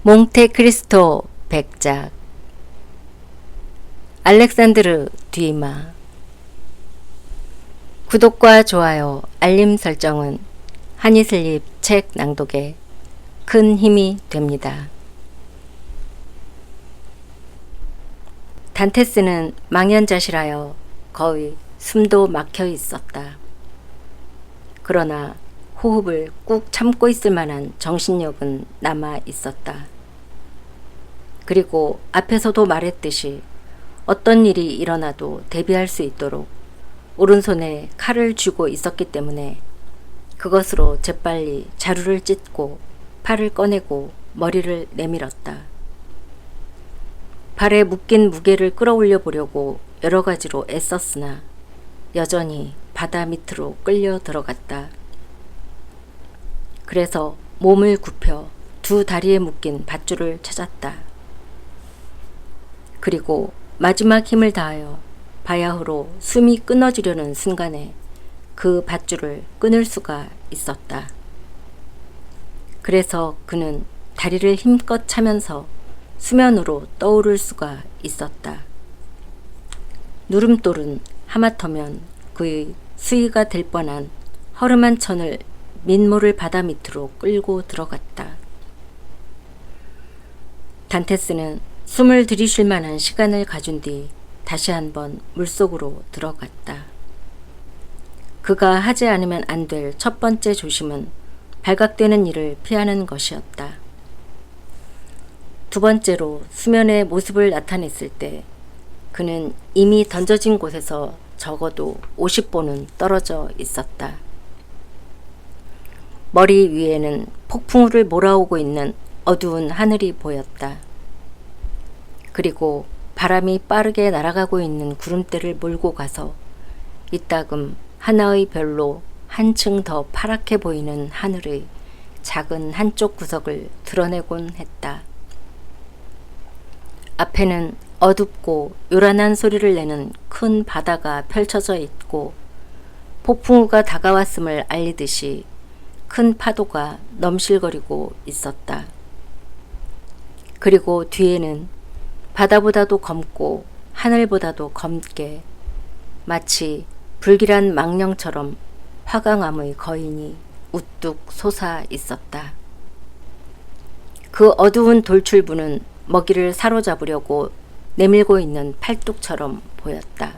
몽테크리스토 백작 알렉산드르 듀이마. 구독과 좋아요, 알림 설정은 하니슬립 책 낭독에 큰 힘이 됩니다. 단테스는 망연자실하여 거의 숨도 막혀 있었다. 그러나 호흡을 꾹 참고 있을 만한 정신력은 남아 있었다. 그리고 앞에서도 말했듯이 어떤 일이 일어나도 대비할 수 있도록 오른손에 칼을 쥐고 있었기 때문에 그것으로 재빨리 자루를 찢고 팔을 꺼내고 머리를 내밀었다. 발에 묶인 무게를 끌어올려 보려고 여러 가지로 애썼으나 여전히 바다 밑으로 끌려 들어갔다. 그래서 몸을 굽혀 두 다리에 묶인 밧줄을 찾았다. 그리고 마지막 힘을 다하여 바야흐로 숨이 끊어지려는 순간에 그 밧줄을 끊을 수가 있었다. 그래서 그는 다리를 힘껏 차면서 수면으로 떠오를 수가 있었다. 누름돌은 하마터면 그의 수위가 될 뻔한 허름한 천을 민모를 바다 밑으로 끌고 들어갔다. 단테스는 숨을 들이쉴 만한 시간을 가준 뒤 다시 한번 물속으로 들어갔다. 그가 하지 않으면 안 될 첫 번째 조심은 발각되는 일을 피하는 것이었다. 두 번째로 수면의 모습을 나타냈을 때 그는 이미 던져진 곳에서 적어도 50보는 떨어져 있었다. 머리 위에는 폭풍우를 몰아오고 있는 어두운 하늘이 보였다. 그리고 바람이 빠르게 날아가고 있는 구름대를 몰고 가서 이따금 하나의 별로 한층 더 파랗게 보이는 하늘의 작은 한쪽 구석을 드러내곤 했다. 앞에는 어둡고 요란한 소리를 내는 큰 바다가 펼쳐져 있고 폭풍우가 다가왔음을 알리듯이 큰 파도가 넘실거리고 있었다. 그리고 뒤에는 바다보다도 검고 하늘보다도 검게 마치 불길한 망령처럼 화강암의 거인이 우뚝 솟아 있었다. 그 어두운 돌출부는 먹이를 사로잡으려고 내밀고 있는 팔뚝처럼 보였다.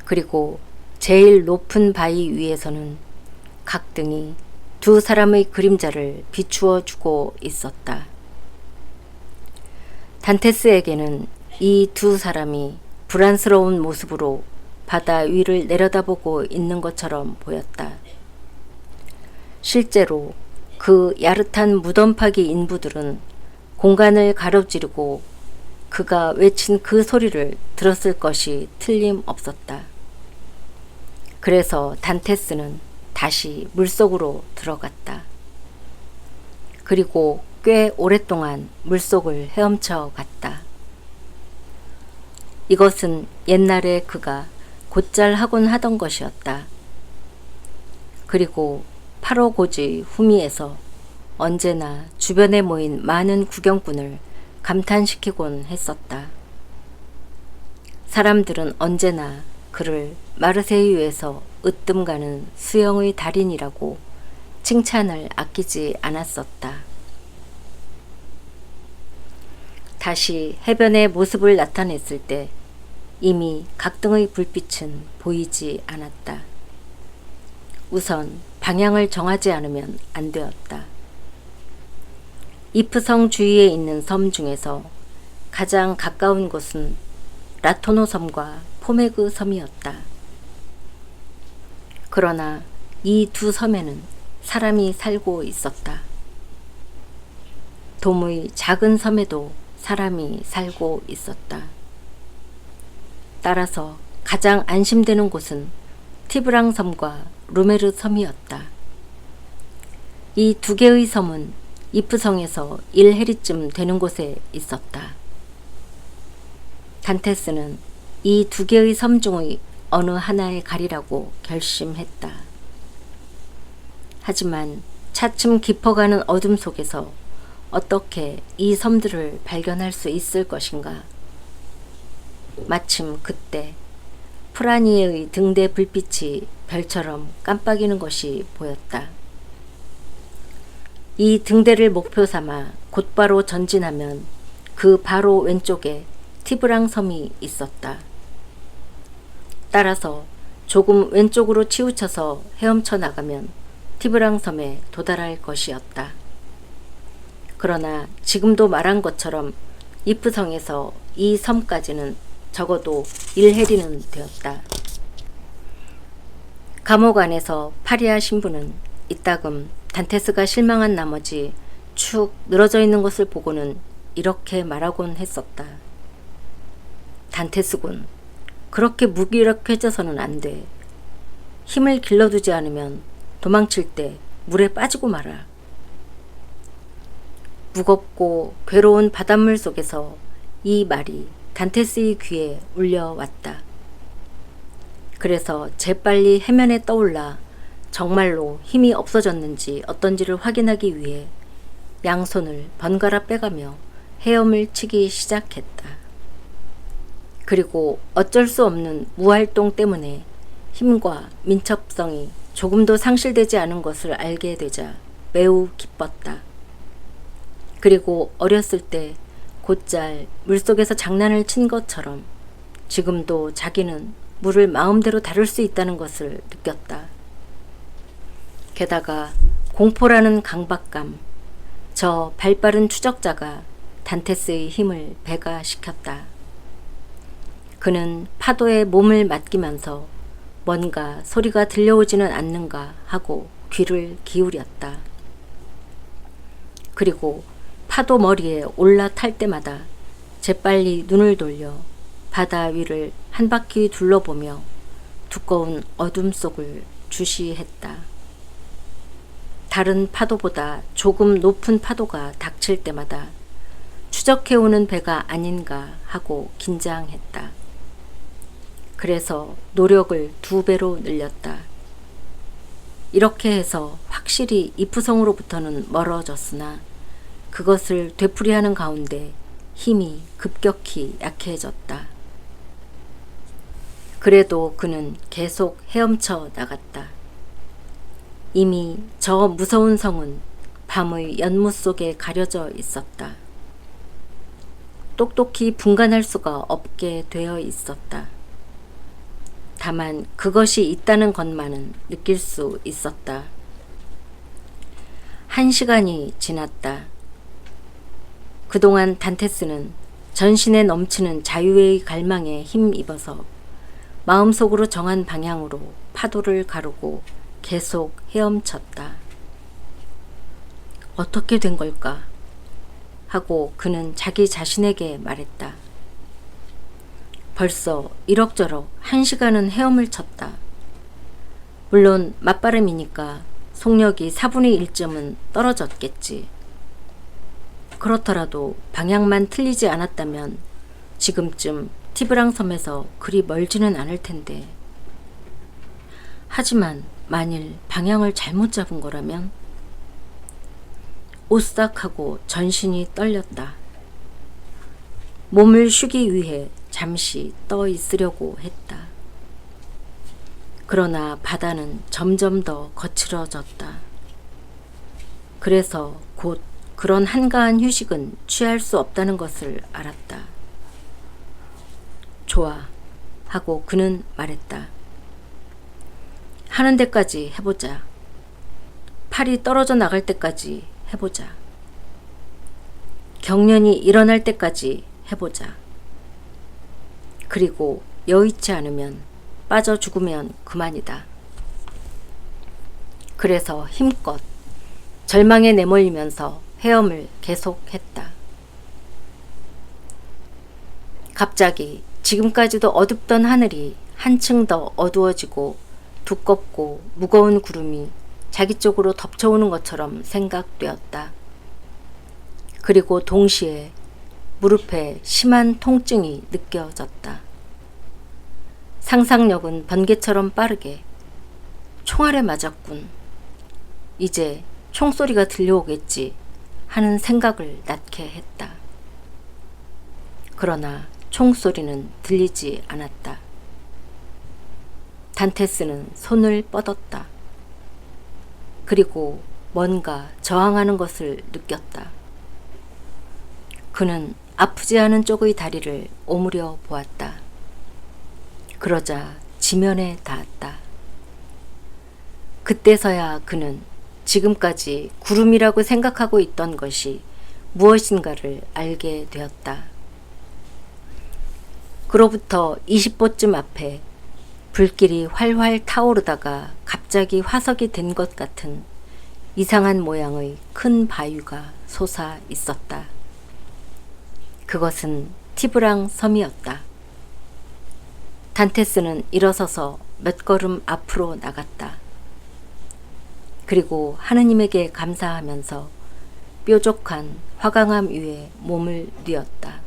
그리고 제일 높은 바위 위에서는 각등이 두 사람의 그림자를 비추어 주고 있었다. 단테스에게는 이 두 사람이 불안스러운 모습으로 바다 위를 내려다보고 있는 것처럼 보였다. 실제로 그 야릇한 무덤파기 인부들은 공간을 가로지르고 그가 외친 그 소리를 들었을 것이 틀림없었다. 그래서 단테스는 다시 물속으로 들어갔다. 그리고 꽤 오랫동안 물속을 헤엄쳐 갔다. 이것은 옛날에 그가 곧잘 하곤 하던 것이었다. 그리고 파로고지 후미에서 언제나 주변에 모인 많은 구경꾼을 감탄시키곤 했었다. 사람들은 언제나 그를 마르세유에서 으뜸 가는 수영의 달인이라고 칭찬을 아끼지 않았었다. 다시 해변의 모습을 나타냈을 때 이미 각등의 불빛은 보이지 않았다. 우선 방향을 정하지 않으면 안 되었다. 이프성 주위에 있는 섬 중에서 가장 가까운 곳은 라토노 섬과 포메그 섬이었다. 그러나 이 두 섬에는 사람이 살고 있었다. 돔의 작은 섬에도 사람이 살고 있었다. 따라서 가장 안심되는 곳은 티브랑 섬과 루메르 섬이었다. 이 두 개의 섬은 이프성에서 1해리쯤 되는 곳에 있었다. 단테스는 이 두 개의 섬 중의 어느 하나에 가리라고 결심했다. 하지만 차츰 깊어가는 어둠 속에서 어떻게 이 섬들을 발견할 수 있을 것인가? 마침 그때 프라니에의 등대 불빛이 별처럼 깜빡이는 것이 보였다. 이 등대를 목표 삼아 곧바로 전진하면 그 바로 왼쪽에 티브랑 섬이 있었다. 따라서 조금 왼쪽으로 치우쳐서 헤엄쳐 나가면 티브랑 섬에 도달할 것이었다. 그러나 지금도 말한 것처럼 이프성에서 이 섬까지는 적어도 1해리는 되었다. 감옥 안에서 파리아 신부는 이따금 단테스가 실망한 나머지 축 늘어져 있는 것을 보고는 이렇게 말하곤 했었다. 단테스군, 그렇게 무기력해져서는 안 돼. 힘을 길러두지 않으면 도망칠 때 물에 빠지고 말아. 무겁고 괴로운 바닷물 속에서 이 말이 단테스의 귀에 울려왔다. 그래서 재빨리 해면에 떠올라 정말로 힘이 없어졌는지 어떤지를 확인하기 위해 양손을 번갈아 빼가며 헤엄을 치기 시작했다. 그리고 어쩔 수 없는 무활동 때문에 힘과 민첩성이 조금도 상실되지 않은 것을 알게 되자 매우 기뻤다. 그리고 어렸을 때 곧잘 물속에서 장난을 친 것처럼 지금도 자기는 물을 마음대로 다룰 수 있다는 것을 느꼈다. 게다가 공포라는 강박감, 저 발빠른 추적자가 단테스의 힘을 배가시켰다. 그는 파도에 몸을 맡기면서 뭔가 소리가 들려오지는 않는가 하고 귀를 기울였다. 그리고 파도 머리에 올라탈 때마다 재빨리 눈을 돌려 바다 위를 한 바퀴 둘러보며 두꺼운 어둠 속을 주시했다. 다른 파도보다 조금 높은 파도가 닥칠 때마다 추적해오는 배가 아닌가 하고 긴장했다. 그래서 노력을 2배로 늘렸다. 이렇게 해서 확실히 이프성으로부터는 멀어졌으나 그것을 되풀이하는 가운데 힘이 급격히 약해졌다. 그래도 그는 계속 헤엄쳐 나갔다. 이미 저 무서운 성은 밤의 연무 속에 가려져 있었다. 똑똑히 분간할 수가 없게 되어 있었다. 다만 그것이 있다는 것만은 느낄 수 있었다. 1시간이 지났다. 그동안 단테스는 전신에 넘치는 자유의 갈망에 힘입어서 마음속으로 정한 방향으로 파도를 가르고 계속 헤엄쳤다. 어떻게 된 걸까? 하고 그는 자기 자신에게 말했다. 벌써 이럭저럭 1시간은 헤엄을 쳤다. 물론 맞바람이니까 속력이 4분의 1점은 떨어졌겠지. 그렇더라도 방향만 틀리지 않았다면 지금쯤 티브랑 섬에서 그리 멀지는 않을 텐데. 하지만 만일 방향을 잘못 잡은 거라면? 오싹하고 전신이 떨렸다. 몸을 쉬기 위해 잠시 떠 있으려고 했다. 그러나 바다는 점점 더 거칠어졌다. 그래서 곧 그런 한가한 휴식은 취할 수 없다는 것을 알았다. 좋아, 하고 그는 말했다. 하는 데까지 해보자. 팔이 떨어져 나갈 때까지 해보자. 경련이 일어날 때까지 해보자. 그리고 여의치 않으면 빠져 죽으면 그만이다. 그래서 힘껏 절망에 내몰리면서 헤엄을 계속했다. 갑자기 지금까지도 어둡던 하늘이 한층 더 어두워지고 두껍고 무거운 구름이 자기 쪽으로 덮쳐오는 것처럼 생각되었다. 그리고 동시에 무릎에 심한 통증이 느껴졌다. 상상력은 번개처럼 빠르게 총알에 맞았군. 이제 총소리가 들려오겠지 하는 생각을 낳게 했다. 그러나 총소리는 들리지 않았다. 단테스는 손을 뻗었다. 그리고 뭔가 저항하는 것을 느꼈다. 그는 아프지 않은 쪽의 다리를 오므려 보았다. 그러자 지면에 닿았다. 그때서야 그는 지금까지 구름이라고 생각하고 있던 것이 무엇인가를 알게 되었다. 그로부터 20보쯤 앞에 불길이 활활 타오르다가 갑자기 화석이 된 것 같은 이상한 모양의 큰 바위가 솟아 있었다. 그것은 티브랑 섬이었다. 단테스는 일어서서 몇 걸음 앞으로 나갔다. 그리고 하느님에게 감사하면서 뾰족한 화강암 위에 몸을 뉘었다.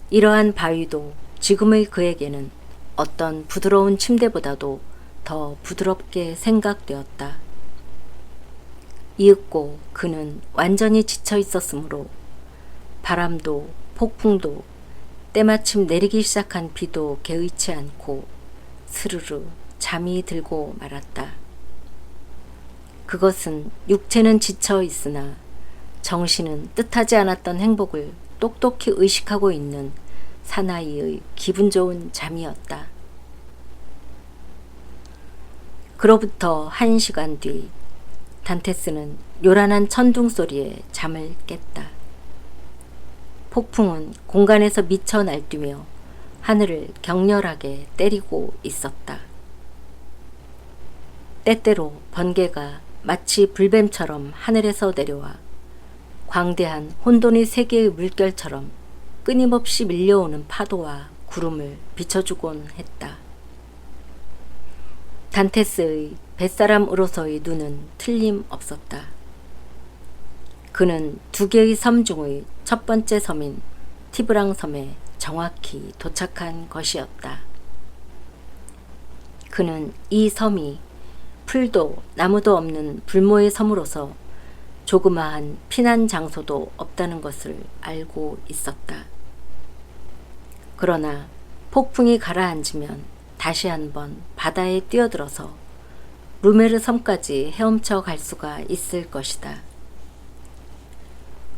이러한 바위도 지금의 그에게는 어떤 부드러운 침대보다도 더 부드럽게 생각되었다. 이윽고 그는 완전히 지쳐 있었으므로 바람도 폭풍도 때마침 내리기 시작한 비도 개의치 않고 스르르 잠이 들고 말았다. 그것은 육체는 지쳐 있으나 정신은 뜻하지 않았던 행복을 똑똑히 의식하고 있는 사나이의 기분 좋은 잠이었다. 그로부터 1시간 뒤 단테스는 요란한 천둥 소리에 잠을 깼다. 폭풍은 공간에서 미쳐 날뛰며 하늘을 격렬하게 때리고 있었다. 때때로 번개가 마치 불뱀처럼 하늘에서 내려와 광대한 혼돈의 세계의 물결처럼 끊임없이 밀려오는 파도와 구름을 비춰주곤 했다. 단테스의 뱃사람으로서의 눈은 틀림없었다. 그는 2개의 섬 중의 첫 번째 섬인 티브랑 섬에 정확히 도착한 것이었다. 그는 이 섬이 풀도 나무도 없는 불모의 섬으로서 조그마한 피난 장소도 없다는 것을 알고 있었다. 그러나 폭풍이 가라앉으면 다시 한번 바다에 뛰어들어서 루메르 섬까지 헤엄쳐 갈 수가 있을 것이다.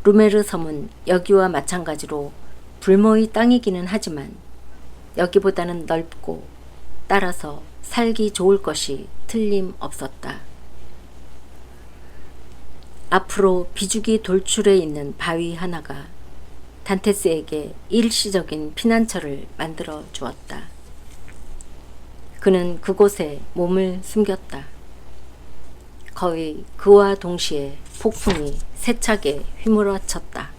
루메르 섬은 여기와 마찬가지로 불모의 땅이기는 하지만 여기보다는 넓고 따라서 살기 좋을 것이 틀림없었다. 앞으로 비죽이 돌출해 있는 바위 하나가 단테스에게 일시적인 피난처를 만들어 주었다. 그는 그곳에 몸을 숨겼다. 거의 그와 동시에 폭풍이 세차게 휘몰아쳤다.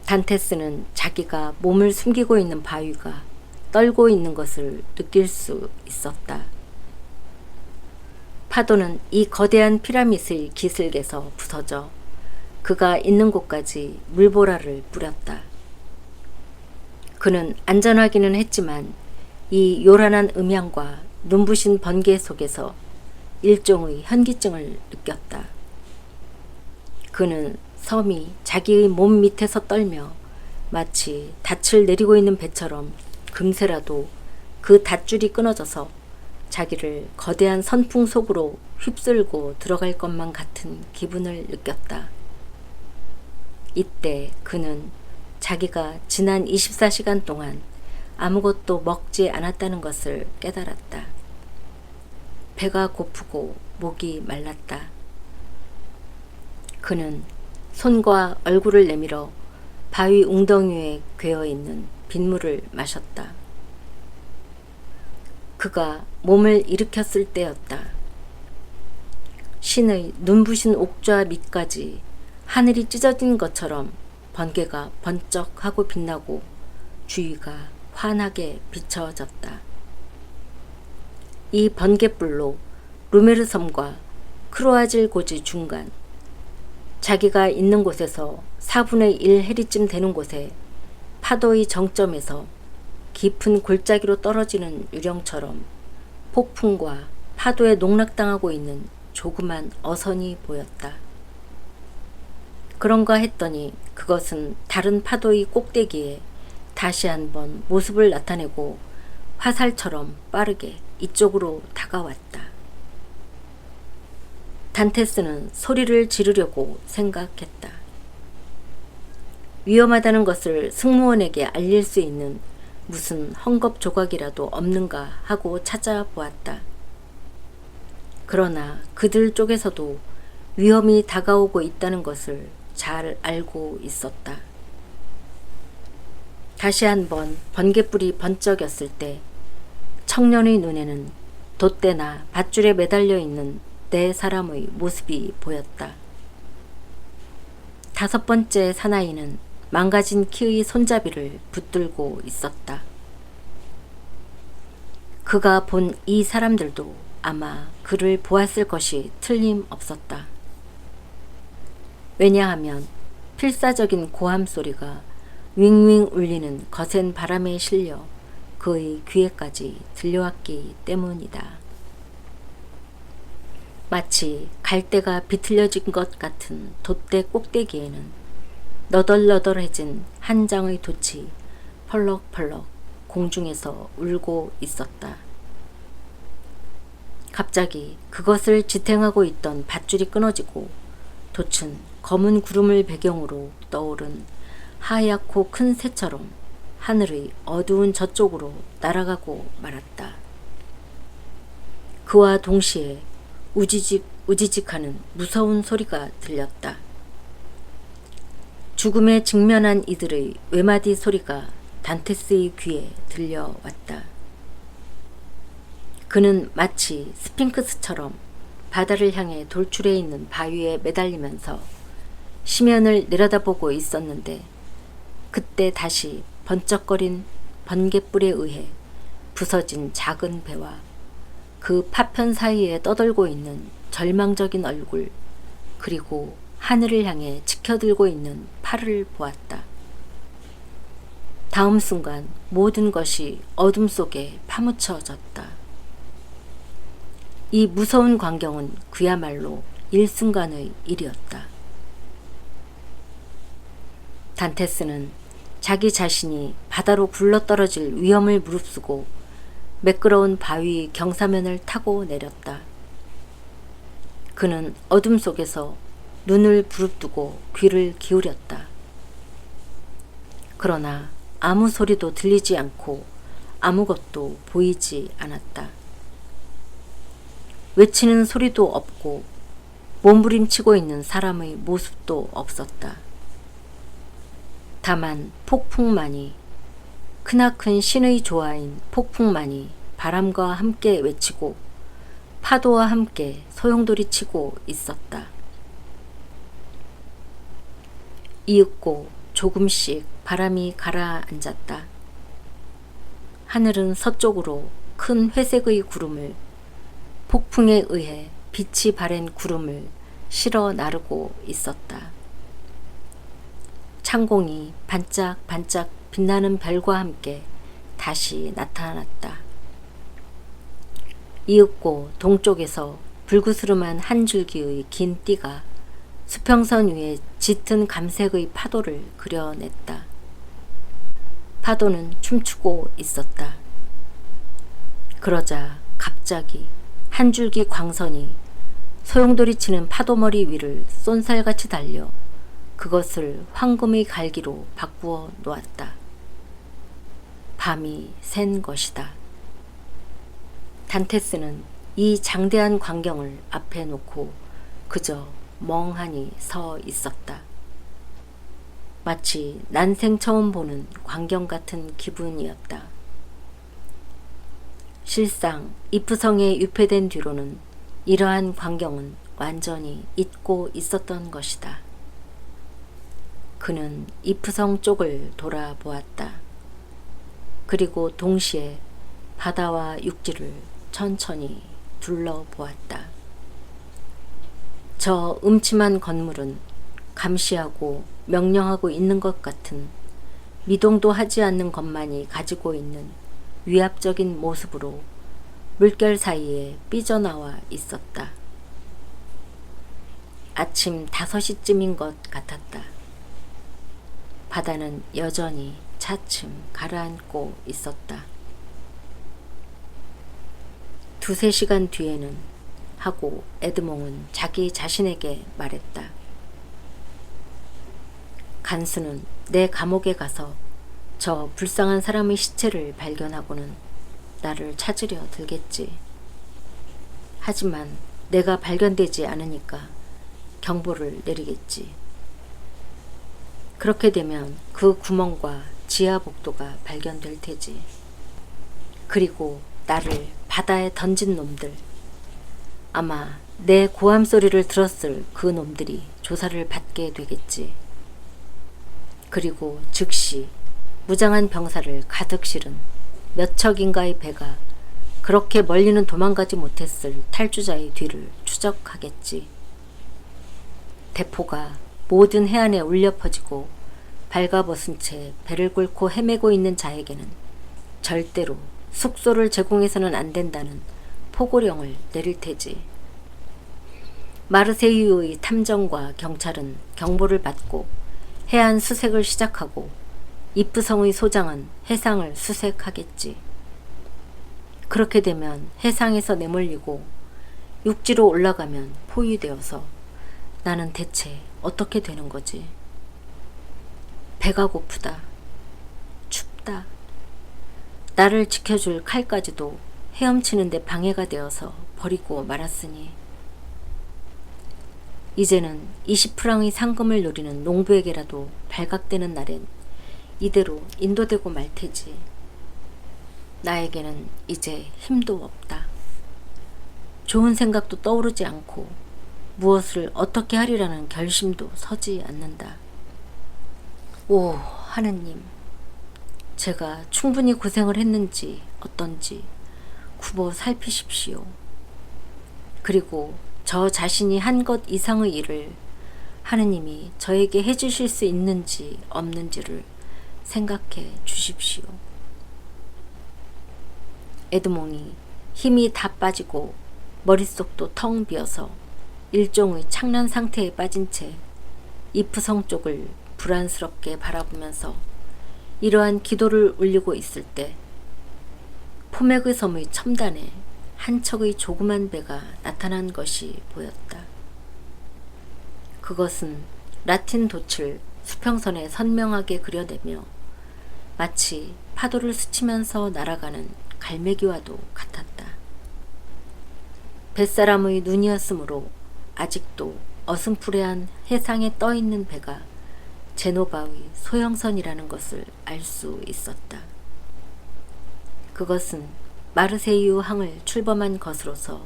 단테스는 자기가 몸을 숨기고 있는 바위가 떨고 있는 것을 느낄 수 있었다. 파도는 이 거대한 피라밋의 기슭에서 부서져 그가 있는 곳까지 물보라를 뿌렸다. 그는 안전하기는 했지만 이 요란한 음향과 눈부신 번개 속에서 일종의 현기증을 느꼈다. 그는 섬이 자기의 몸 밑에서 떨며 마치 닻을 내리고 있는 배처럼 금세라도 그 닷줄이 끊어져서 자기를 거대한 선풍 속으로 휩쓸고 들어갈 것만 같은 기분을 느꼈다. 이때 그는 자기가 지난 24시간 동안 아무것도 먹지 않았다는 것을 깨달았다. 배가 고프고 목이 말랐다. 그는 손과 얼굴을 내밀어 바위 웅덩이에 괴어있는 빗물을 마셨다. 그가 몸을 일으켰을 때였다. 신의 눈부신 옥좌 밑까지 하늘이 찢어진 것처럼 번개가 번쩍하고 빛나고 주위가 환하게 비춰졌다. 이 번개불로 루메르 섬과 크로아질 고지 중간, 자기가 있는 곳에서 4분의 1 해리쯤 되는 곳에 파도의 정점에서 깊은 골짜기로 떨어지는 유령처럼 폭풍과 파도에 농락당하고 있는 조그만 어선이 보였다. 그런가 했더니 그것은 다른 파도의 꼭대기에 다시 한번 모습을 나타내고 화살처럼 빠르게 이쪽으로 다가왔다. 단테스는 소리를 지르려고 생각했다. 위험하다는 것을 승무원에게 알릴 수 있는 무슨 헝겊 조각이라도 없는가 하고 찾아보았다. 그러나 그들 쪽에서도 위험이 다가오고 있다는 것을 잘 알고 있었다. 다시 한번 번갯불이 번쩍였을 때 청년의 눈에는 돛대나 밧줄에 매달려 있는 네 사람의 모습이 보였다. 다섯 번째 사나이는 망가진 키의 손잡이를 붙들고 있었다. 그가 본 이 사람들도 아마 그를 보았을 것이 틀림없었다. 왜냐하면 필사적인 고함 소리가 윙윙 울리는 거센 바람에 실려 그의 귀에까지 들려왔기 때문이다. 마치 갈대가 비틀려진 것 같은 돛대 꼭대기에는 너덜너덜해진 한 장의 돛이 펄럭펄럭 공중에서 울고 있었다. 갑자기 그것을 지탱하고 있던 밧줄이 끊어지고 돛은 검은 구름을 배경으로 떠오른 하얗고 큰 새처럼 하늘의 어두운 저쪽으로 날아가고 말았다. 그와 동시에 우지직 우지직하는 무서운 소리가 들렸다. 죽음에 직면한 이들의 외마디 소리가 단테스의 귀에 들려왔다. 그는 마치 스핑크스처럼 바다를 향해 돌출해 있는 바위에 매달리면서 심연을 내려다보고 있었는데 그때 다시 번쩍거린 번갯불에 의해 부서진 작은 배와 그 파편 사이에 떠돌고 있는 절망적인 얼굴, 그리고 하늘을 향해 치켜들고 있는 팔을 보았다. 다음 순간 모든 것이 어둠 속에 파묻혀졌다. 이 무서운 광경은 그야말로 일순간의 일이었다. 단테스는 자기 자신이 바다로 굴러떨어질 위험을 무릅쓰고 매끄러운 바위 경사면을 타고 내렸다. 그는 어둠 속에서 눈을 부릅뜨고 귀를 기울였다. 그러나 아무 소리도 들리지 않고 아무것도 보이지 않았다. 외치는 소리도 없고 몸부림치고 있는 사람의 모습도 없었다. 다만 폭풍만이, 크나큰 신의 조화인 폭풍만이 바람과 함께 외치고 파도와 함께 소용돌이치고 있었다. 이윽고 조금씩 바람이 가라앉았다. 하늘은 서쪽으로 큰 회색의 구름을, 폭풍에 의해 빛이 바랜 구름을 실어 나르고 있었다. 창공이 반짝반짝 빛나는 별과 함께 다시 나타났다. 이윽고 동쪽에서 불그스름한 한 줄기의 긴 띠가 수평선 위에 짙은 감색의 파도를 그려냈다. 파도는 춤추고 있었다. 그러자 갑자기 한 줄기 광선이 소용돌이치는 파도머리 위를 쏜살같이 달려 그것을 황금의 갈기로 바꾸어 놓았다. 밤이 샌 것이다. 단테스는 이 장대한 광경을 앞에 놓고 그저 멍하니 서 있었다. 마치 난생 처음 보는 광경 같은 기분이었다. 실상 이프성에 유폐된 뒤로는 이러한 광경은 완전히 잊고 있었던 것이다. 그는 이프성 쪽을 돌아보았다. 그리고 동시에 바다와 육지를 천천히 둘러보았다. 저 음침한 건물은 감시하고 명령하고 있는 것 같은 미동도 하지 않는 것만이 가지고 있는 위압적인 모습으로 물결 사이에 삐져나와 있었다. 아침 5시쯤인 것 같았다. 바다는 여전히 차츰 가라앉고 있었다. 2~3시간 뒤에는 하고 에드몽은 자기 자신에게 말했다. 간수는 내 감옥에 가서 저 불쌍한 사람의 시체를 발견하고는 나를 찾으려 들겠지. 하지만 내가 발견되지 않으니까 경보를 내리겠지. 그렇게 되면 그 구멍과 지하 복도가 발견될 테지. 그리고 나를 바다에 던진 놈들, 아마 내 고함 소리를 들었을 그 놈들이 조사를 받게 되겠지. 그리고 즉시 무장한 병사를 가득 실은 몇 척인가의 배가 그렇게 멀리는 도망가지 못했을 탈주자의 뒤를 추적하겠지. 대포가 모든 해안에 울려 퍼지고 발가벗은 채 배를 끓고 헤매고 있는 자에게는 절대로 숙소를 제공해서는 안 된다는 포고령을 내릴 테지. 마르세유의 탐정과 경찰은 경보를 받고 해안 수색을 시작하고 이프성의 소장은 해상을 수색하겠지. 그렇게 되면 해상에서 내몰리고 육지로 올라가면 포위되어서 나는 대체 어떻게 되는 거지? 배가 고프다. 춥다. 나를 지켜줄 칼까지도 헤엄치는데 방해가 되어서 버리고 말았으니 이제는 20프랑의 상금을 노리는 농부에게라도 발각되는 날엔 이대로 인도되고 말 테지. 나에게는 이제 힘도 없다. 좋은 생각도 떠오르지 않고 무엇을 어떻게 하리라는 결심도 서지 않는다. 오, 하느님. 제가 충분히 고생을 했는지 어떤지 굽어 살피십시오. 그리고 저 자신이 한 것 이상의 일을 하느님이 저에게 해주실 수 있는지 없는지를 생각해 주십시오. 에드몽이 힘이 다 빠지고 머릿속도 텅 비어서 일종의 창란 상태에 빠진 채 이프성 쪽을 불안스럽게 바라보면서 이러한 기도를 올리고 있을 때 포맥의 섬의 첨단에 한 척의 조그만 배가 나타난 것이 보였다. 그것은 라틴 돛을 수평선에 선명하게 그려내며 마치 파도를 스치면서 날아가는 갈매기와도 같았다. 뱃사람의 눈이었으므로 아직도 어슴푸레한 해상에 떠있는 배가 제노바의 소형선이라는 것을 알 수 있었다. 그것은 마르세유 항을 출범한 것으로서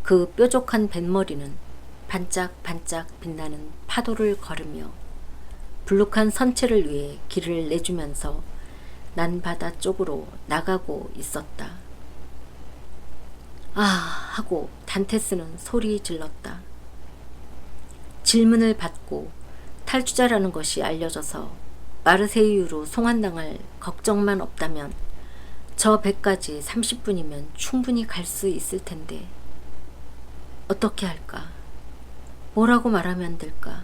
그 뾰족한 뱃머리는 반짝반짝 빛나는 파도를 걸으며 불룩한 선체를 위해 길을 내주면서 난 바다 쪽으로 나가고 있었다. 아 하고 단테스는 소리 질렀다. 질문을 받고 탈주자라는 것이 알려져서 마르세유로 송환당할 걱정만 없다면 저 배까지 30분이면 충분히 갈 수 있을 텐데 어떻게 할까? 뭐라고 말하면 될까?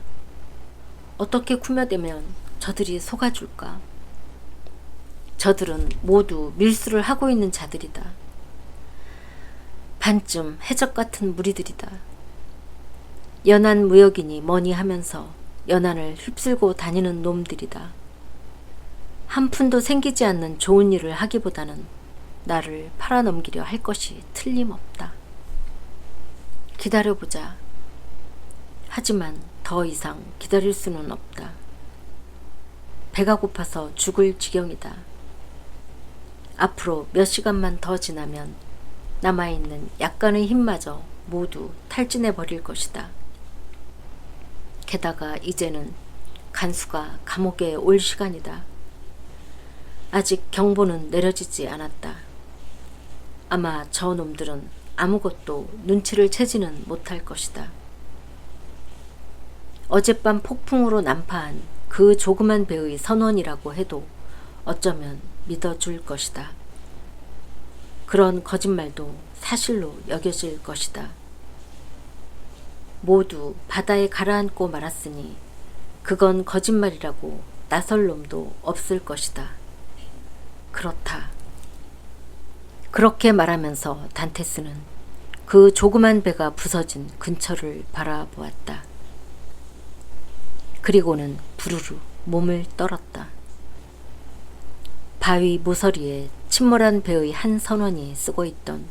어떻게 꾸며대면 저들이 속아줄까? 저들은 모두 밀수를 하고 있는 자들이다. 반쯤 해적 같은 무리들이다. 연안 무역이니 뭐니 하면서 연안을 휩쓸고 다니는 놈들이다. 한 푼도 생기지 않는 좋은 일을 하기보다는 나를 팔아넘기려 할 것이 틀림없다. 기다려보자. 하지만 더 이상 기다릴 수는 없다. 배가 고파서 죽을 지경이다. 앞으로 몇 시간만 더 지나면 남아있는 약간의 힘마저 모두 탈진해 버릴 것이다. 게다가 이제는 간수가 감옥에 올 시간이다. 아직 경보는 내려지지 않았다. 아마 저 놈들은 아무것도 눈치를 채지는 못할 것이다. 어젯밤 폭풍으로 난파한 그 조그만 배의 선원이라고 해도 어쩌면 믿어줄 것이다. 그런 거짓말도 사실로 여겨질 것이다. 모두 바다에 가라앉고 말았으니 그건 거짓말이라고 나설 놈도 없을 것이다. 그렇다. 그렇게 말하면서 단테스는 그 조그만 배가 부서진 근처를 바라보았다. 그리고는 부르르 몸을 떨었다. 바위 모서리에 침몰한 배의 한 선원이 쓰고 있던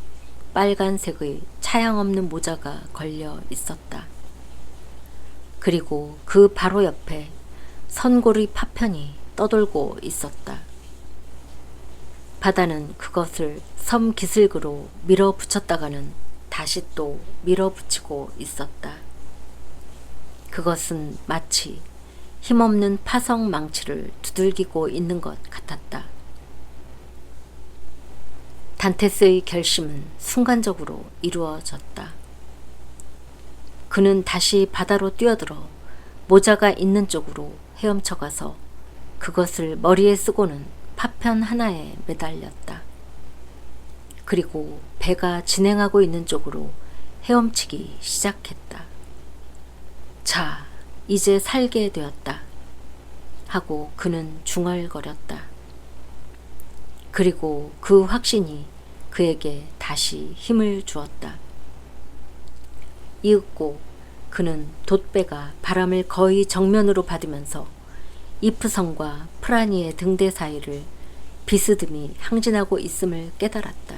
빨간색의 차양 없는 모자가 걸려 있었다. 그리고 그 바로 옆에 선골의 파편이 떠돌고 있었다. 바다는 그것을 섬 기슭으로 밀어붙였다가는 다시 또 밀어붙이고 있었다. 그것은 마치 힘없는 파성 망치를 두들기고 있는 것 같았다. 단테스의 결심은 순간적으로 이루어졌다. 그는 다시 바다로 뛰어들어 모자가 있는 쪽으로 헤엄쳐가서 그것을 머리에 쓰고는 파편 하나에 매달렸다. 그리고 배가 진행하고 있는 쪽으로 헤엄치기 시작했다. 자, 이제 살게 되었다. 하고 그는 중얼거렸다. 그리고 그 확신이 그에게 다시 힘을 주었다. 이윽고 그는 돛배가 바람을 거의 정면으로 받으면서 이프성과 프라니의 등대 사이를 비스듬히 항진하고 있음을 깨달았다.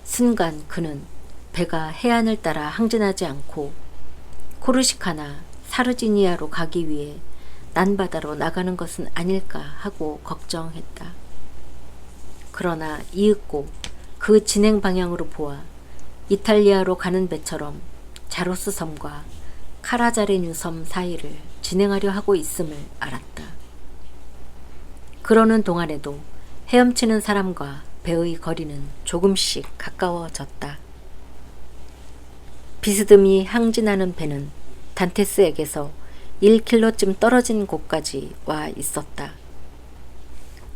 순간 그는 배가 해안을 따라 항진하지 않고 코르시카나 사르지니아로 가기 위해 난바다로 나가는 것은 아닐까 하고 걱정했다. 그러나 이윽고 그 진행 방향으로 보아 이탈리아로 가는 배처럼 자로스 섬과 카라자레뉴 섬 사이를 진행하려 하고 있음을 알았다. 그러는 동안에도 헤엄치는 사람과 배의 거리는 조금씩 가까워졌다. 비스듬히 항진하는 배는 단테스에게서 1킬로쯤 떨어진 곳까지 와 있었다.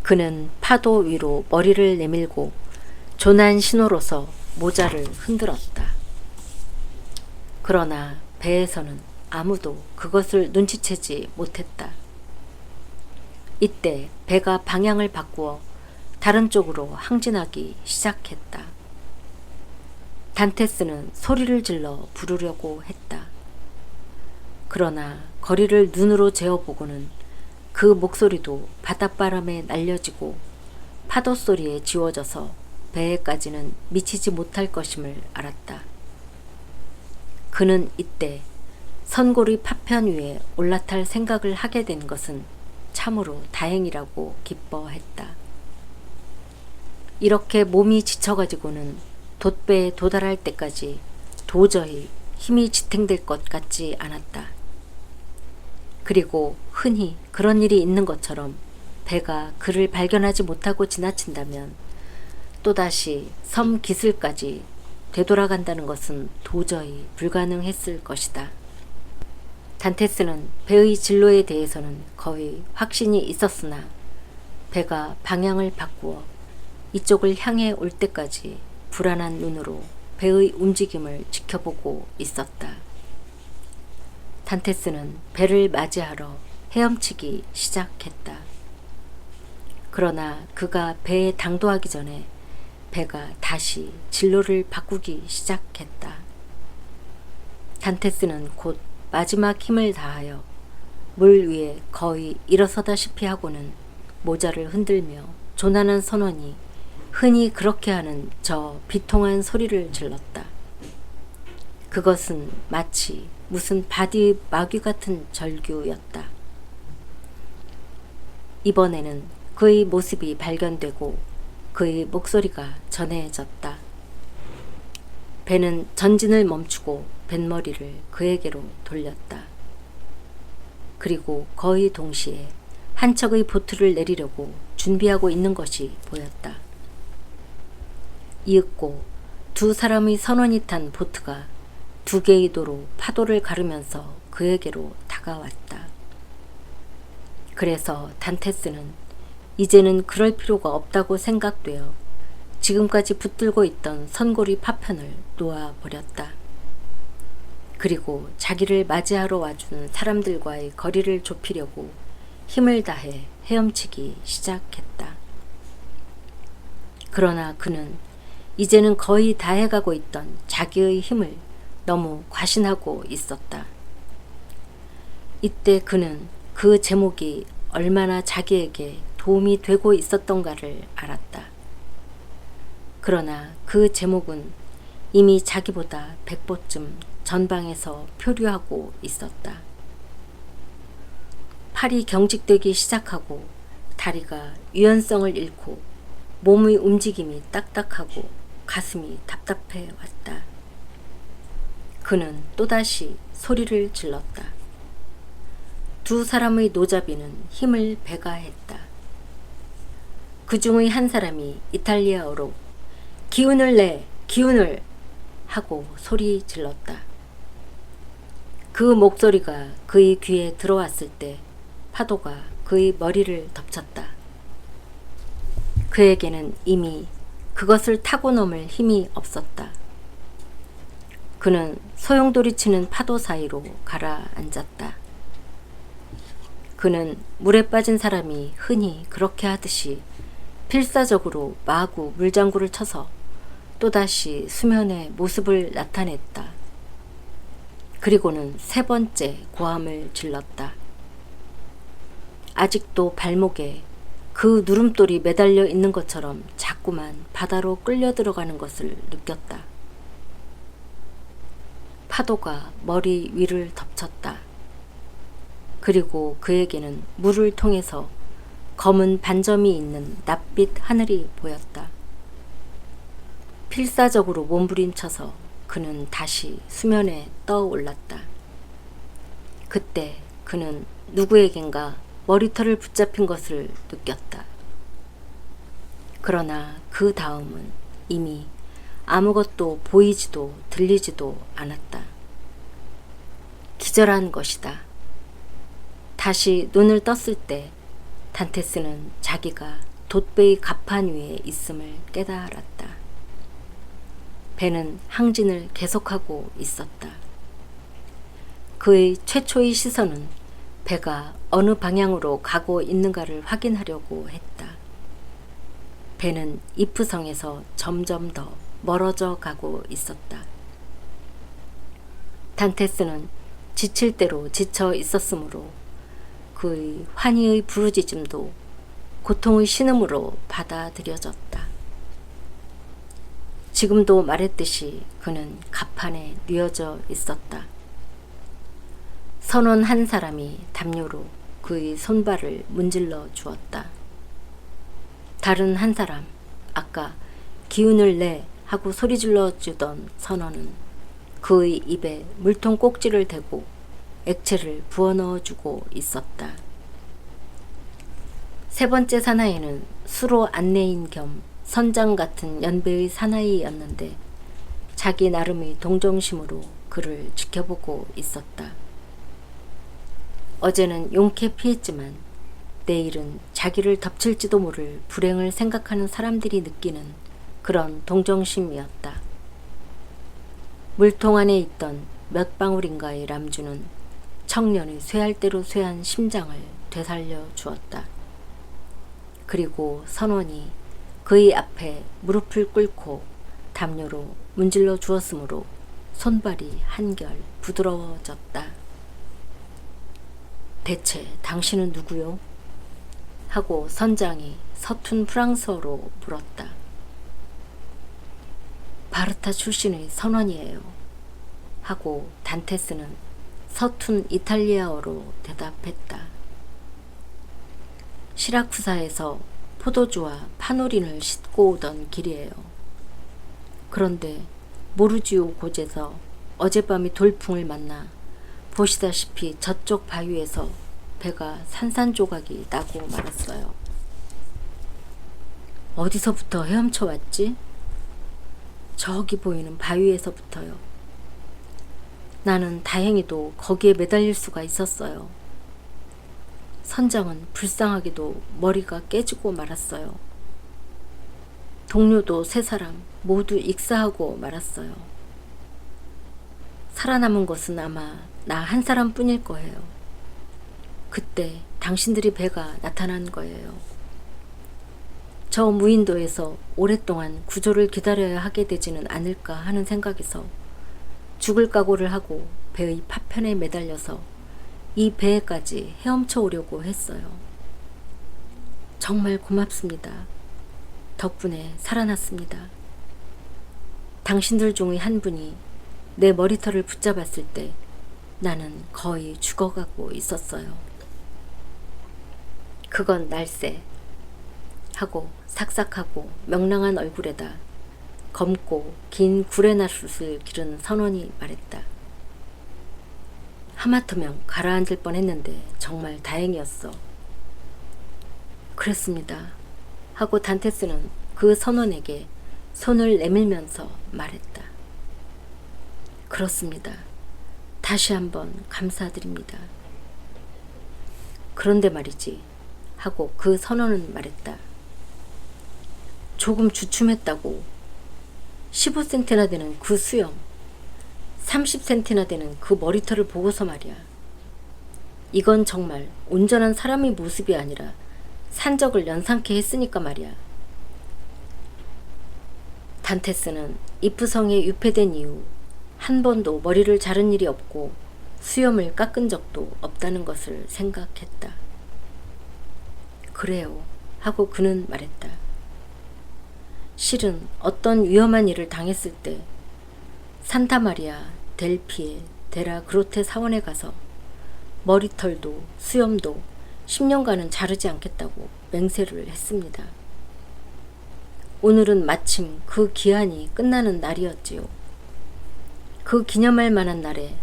그는 파도 위로 머리를 내밀고 조난 신호로서 모자를 흔들었다. 그러나 배에서는 아무도 그것을 눈치채지 못했다. 이때 배가 방향을 바꾸어 다른 쪽으로 항진하기 시작했다. 단테스는 소리를 질러 부르려고 했다. 그러나 거리를 눈으로 재어보고는 그 목소리도 바닷바람에 날려지고 파도 소리에 지워져서 배에까지는 미치지 못할 것임을 알았다. 그는 이때 선골의 파편 위에 올라탈 생각을 하게 된 것은 참으로 다행이라고 기뻐했다. 이렇게 몸이 지쳐가지고는 돛배에 도달할 때까지 도저히 힘이 지탱될 것 같지 않았다. 그리고 흔히 그런 일이 있는 것처럼 배가 그를 발견하지 못하고 지나친다면 또다시 섬 기슭까지 되돌아간다는 것은 도저히 불가능했을 것이다. 단테스는 배의 진로에 대해서는 거의 확신이 있었으나 배가 방향을 바꾸어 이쪽을 향해 올 때까지 불안한 눈으로 배의 움직임을 지켜보고 있었다. 단테스는 배를 맞이하러 헤엄치기 시작했다. 그러나 그가 배에 당도하기 전에 배가 다시 진로를 바꾸기 시작했다. 단테스는 곧 마지막 힘을 다하여 물 위에 거의 일어서다시피 하고는 모자를 흔들며 조난한 선원이 흔히 그렇게 하는 저 비통한 소리를 질렀다. 그것은 마치 무슨 바디 마귀 같은 절규였다. 이번에는 그의 모습이 발견되고 그의 목소리가 전해졌다. 배는 전진을 멈추고 뱃머리를 그에게로 돌렸다. 그리고 거의 동시에 한 척의 보트를 내리려고 준비하고 있는 것이 보였다. 이윽고 두 사람의 선원이 탄 보트가 두 개의 도로 파도를 가르면서 그에게로 다가왔다. 그래서 단테스는 이제는 그럴 필요가 없다고 생각되어 지금까지 붙들고 있던 선고리 파편을 놓아버렸다. 그리고 자기를 맞이하러 와준 사람들과의 거리를 좁히려고 힘을 다해 헤엄치기 시작했다. 그러나 그는 이제는 거의 다해가고 있던 자기의 힘을 너무 과신하고 있었다. 이때 그는 그 제목이 얼마나 자기에게 도움이 되고 있었던가를 알았다. 그러나 그 제목은 이미 자기보다 100보쯤 전방에서 표류하고 있었다. 팔이 경직되기 시작하고 다리가 유연성을 잃고 몸의 움직임이 딱딱하고 가슴이 답답해 왔다. 그는 또다시 소리를 질렀다. 두 사람의 노자비는 힘을 배가했다. 그 중의 한 사람이 이탈리아어로 기운을 내! 기운을! 하고 소리 질렀다. 그 목소리가 그의 귀에 들어왔을 때 파도가 그의 머리를 덮쳤다. 그에게는 이미 그것을 타고 넘을 힘이 없었다. 그는 소용돌이치는 파도 사이로 가라앉았다. 그는 물에 빠진 사람이 흔히 그렇게 하듯이 필사적으로 마구 물장구를 쳐서 또다시 수면의 모습을 나타냈다. 그리고는 세 번째 고함을 질렀다. 아직도 발목에 그 누름돌이 매달려 있는 것처럼 자꾸만 바다로 끌려 들어가는 것을 느꼈다. 파도가 머리 위를 덮쳤다. 그리고 그에게는 물을 통해서 검은 반점이 있는 낯빛 하늘이 보였다. 필사적으로 몸부림쳐서 그는 다시 수면에 떠올랐다. 그때 그는 누구에겐가 머리털을 붙잡힌 것을 느꼈다. 그러나 그 다음은 이미 아무것도 보이지도 들리지도 않았다. 기절한 것이다. 다시 눈을 떴을 때 단테스는 자기가 돛배의 갑판 위에 있음을 깨달았다. 배는 항진을 계속하고 있었다. 그의 최초의 시선은 배가 어느 방향으로 가고 있는가를 확인하려고 했다. 배는 이프성에서 점점 더 멀어져 가고 있었다. 단테스는 지칠 대로 지쳐 있었으므로 그의 환희의 부르짖음도 고통의 신음으로 받아들여졌다. 지금도 말했듯이 그는 갑판에 뉘어져 있었다. 선원 한 사람이 담요로 그의 손발을 문질러 주었다. 다른 한 사람, 아까 기운을 내 하고 소리질러 주던 선원은 그의 입에 물통 꼭지를 대고 액체를 부어 넣어주고 있었다. 세 번째 사나이는 수로 안내인 겸 선장 같은 연배의 사나이였는데 자기 나름의 동정심으로 그를 지켜보고 있었다. 어제는 용케 피했지만 내일은 자기를 덮칠지도 모를 불행을 생각하는 사람들이 느끼는 그런 동정심이었다. 물통 안에 있던 몇 방울인가의 람주는 청년의 쇠할 대로 쇠한 심장을 되살려 주었다. 그리고 선원이 그의 앞에 무릎을 꿇고 담요로 문질러 주었으므로 손발이 한결 부드러워졌다. 대체 당신은 누구요? 하고 선장이 서툰 프랑스어로 물었다. 바르타 출신의 선원이에요. 하고 단테스는 서툰 이탈리아어로 대답했다. 시라쿠사에서 포도주와 파노린을 싣고 오던 길이에요. 그런데 모르지오 곳에서 어젯밤이 돌풍을 만나 보시다시피 저쪽 바위에서 배가 산산조각이 나고 말았어요. 어디서부터 헤엄쳐 왔지? 저기 보이는 바위에서부터요. 나는 다행히도 거기에 매달릴 수가 있었어요. 선장은 불쌍하게도 머리가 깨지고 말았어요. 동료도 세 사람 모두 익사하고 말았어요. 살아남은 것은 아마 나 한 사람뿐일 거예요. 그때 당신들이 배가 나타난 거예요. 저 무인도에서 오랫동안 구조를 기다려야 하게 되지는 않을까 하는 생각에서 죽을 각오를 하고 배의 파편에 매달려서 이 배에까지 헤엄쳐 오려고 했어요. 정말 고맙습니다. 덕분에 살아났습니다. 당신들 중의 한 분이 내 머리털을 붙잡았을 때 나는 거의 죽어가고 있었어요. 그건 날쌔 하고 삭삭하고 명랑한 얼굴에다 검고 긴 구레나룻을 기른 선원이 말했다. 하마터면 가라앉을 뻔했는데 정말 다행이었어. 그랬습니다. 하고 단테스는 그 선원에게 손을 내밀면서 말했다. 그렇습니다. 다시 한번 감사드립니다. 그런데 말이지 하고 그 선원은 말했다. 조금 주춤했다고. 15센티나 되는 그 수염, 30센티나 되는 그 머리털을 보고서 말이야. 이건 정말 온전한 사람의 모습이 아니라 산적을 연상케 했으니까 말이야. 단테스는 이프성에 유폐된 이후 한 번도 머리를 자른 일이 없고 수염을 깎은 적도 없다는 것을 생각했다. 그래요 하고 그는 말했다. 실은 어떤 위험한 일을 당했을 때 산타마리아 델피에 데라 그로테 사원에 가서 머리털도 수염도 10년간은 자르지 않겠다고 맹세를 했습니다. 오늘은 마침 그 기한이 끝나는 날이었지요. 그 기념할 만한 날에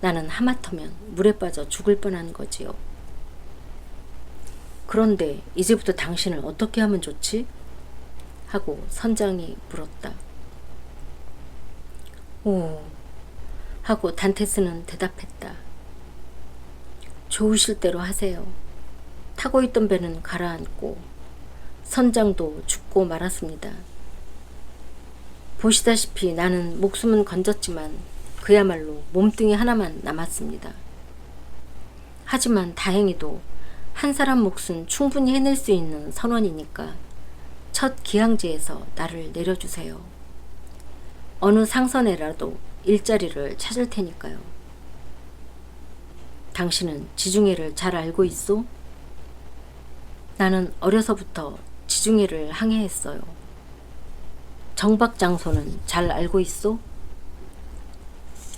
나는 하마터면 물에 빠져 죽을 뻔한 거지요. 그런데 이제부터 당신을 어떻게 하면 좋지? 하고 선장이 물었다. 오, 하고 단테스는 대답했다. 좋으실 대로 하세요. 타고 있던 배는 가라앉고 선장도 죽고 말았습니다. 보시다시피 나는 목숨은 건졌지만 그야말로 몸뚱이 하나만 남았습니다. 하지만 다행히도 한 사람 몫은 충분히 해낼 수 있는 선원이니까 첫 기항지에서 나를 내려주세요. 어느 상선에라도 일자리를 찾을 테니까요. 당신은 지중해를 잘 알고 있소? 나는 어려서부터 지중해를 항해했어요. 정박 장소는 잘 알고 있소?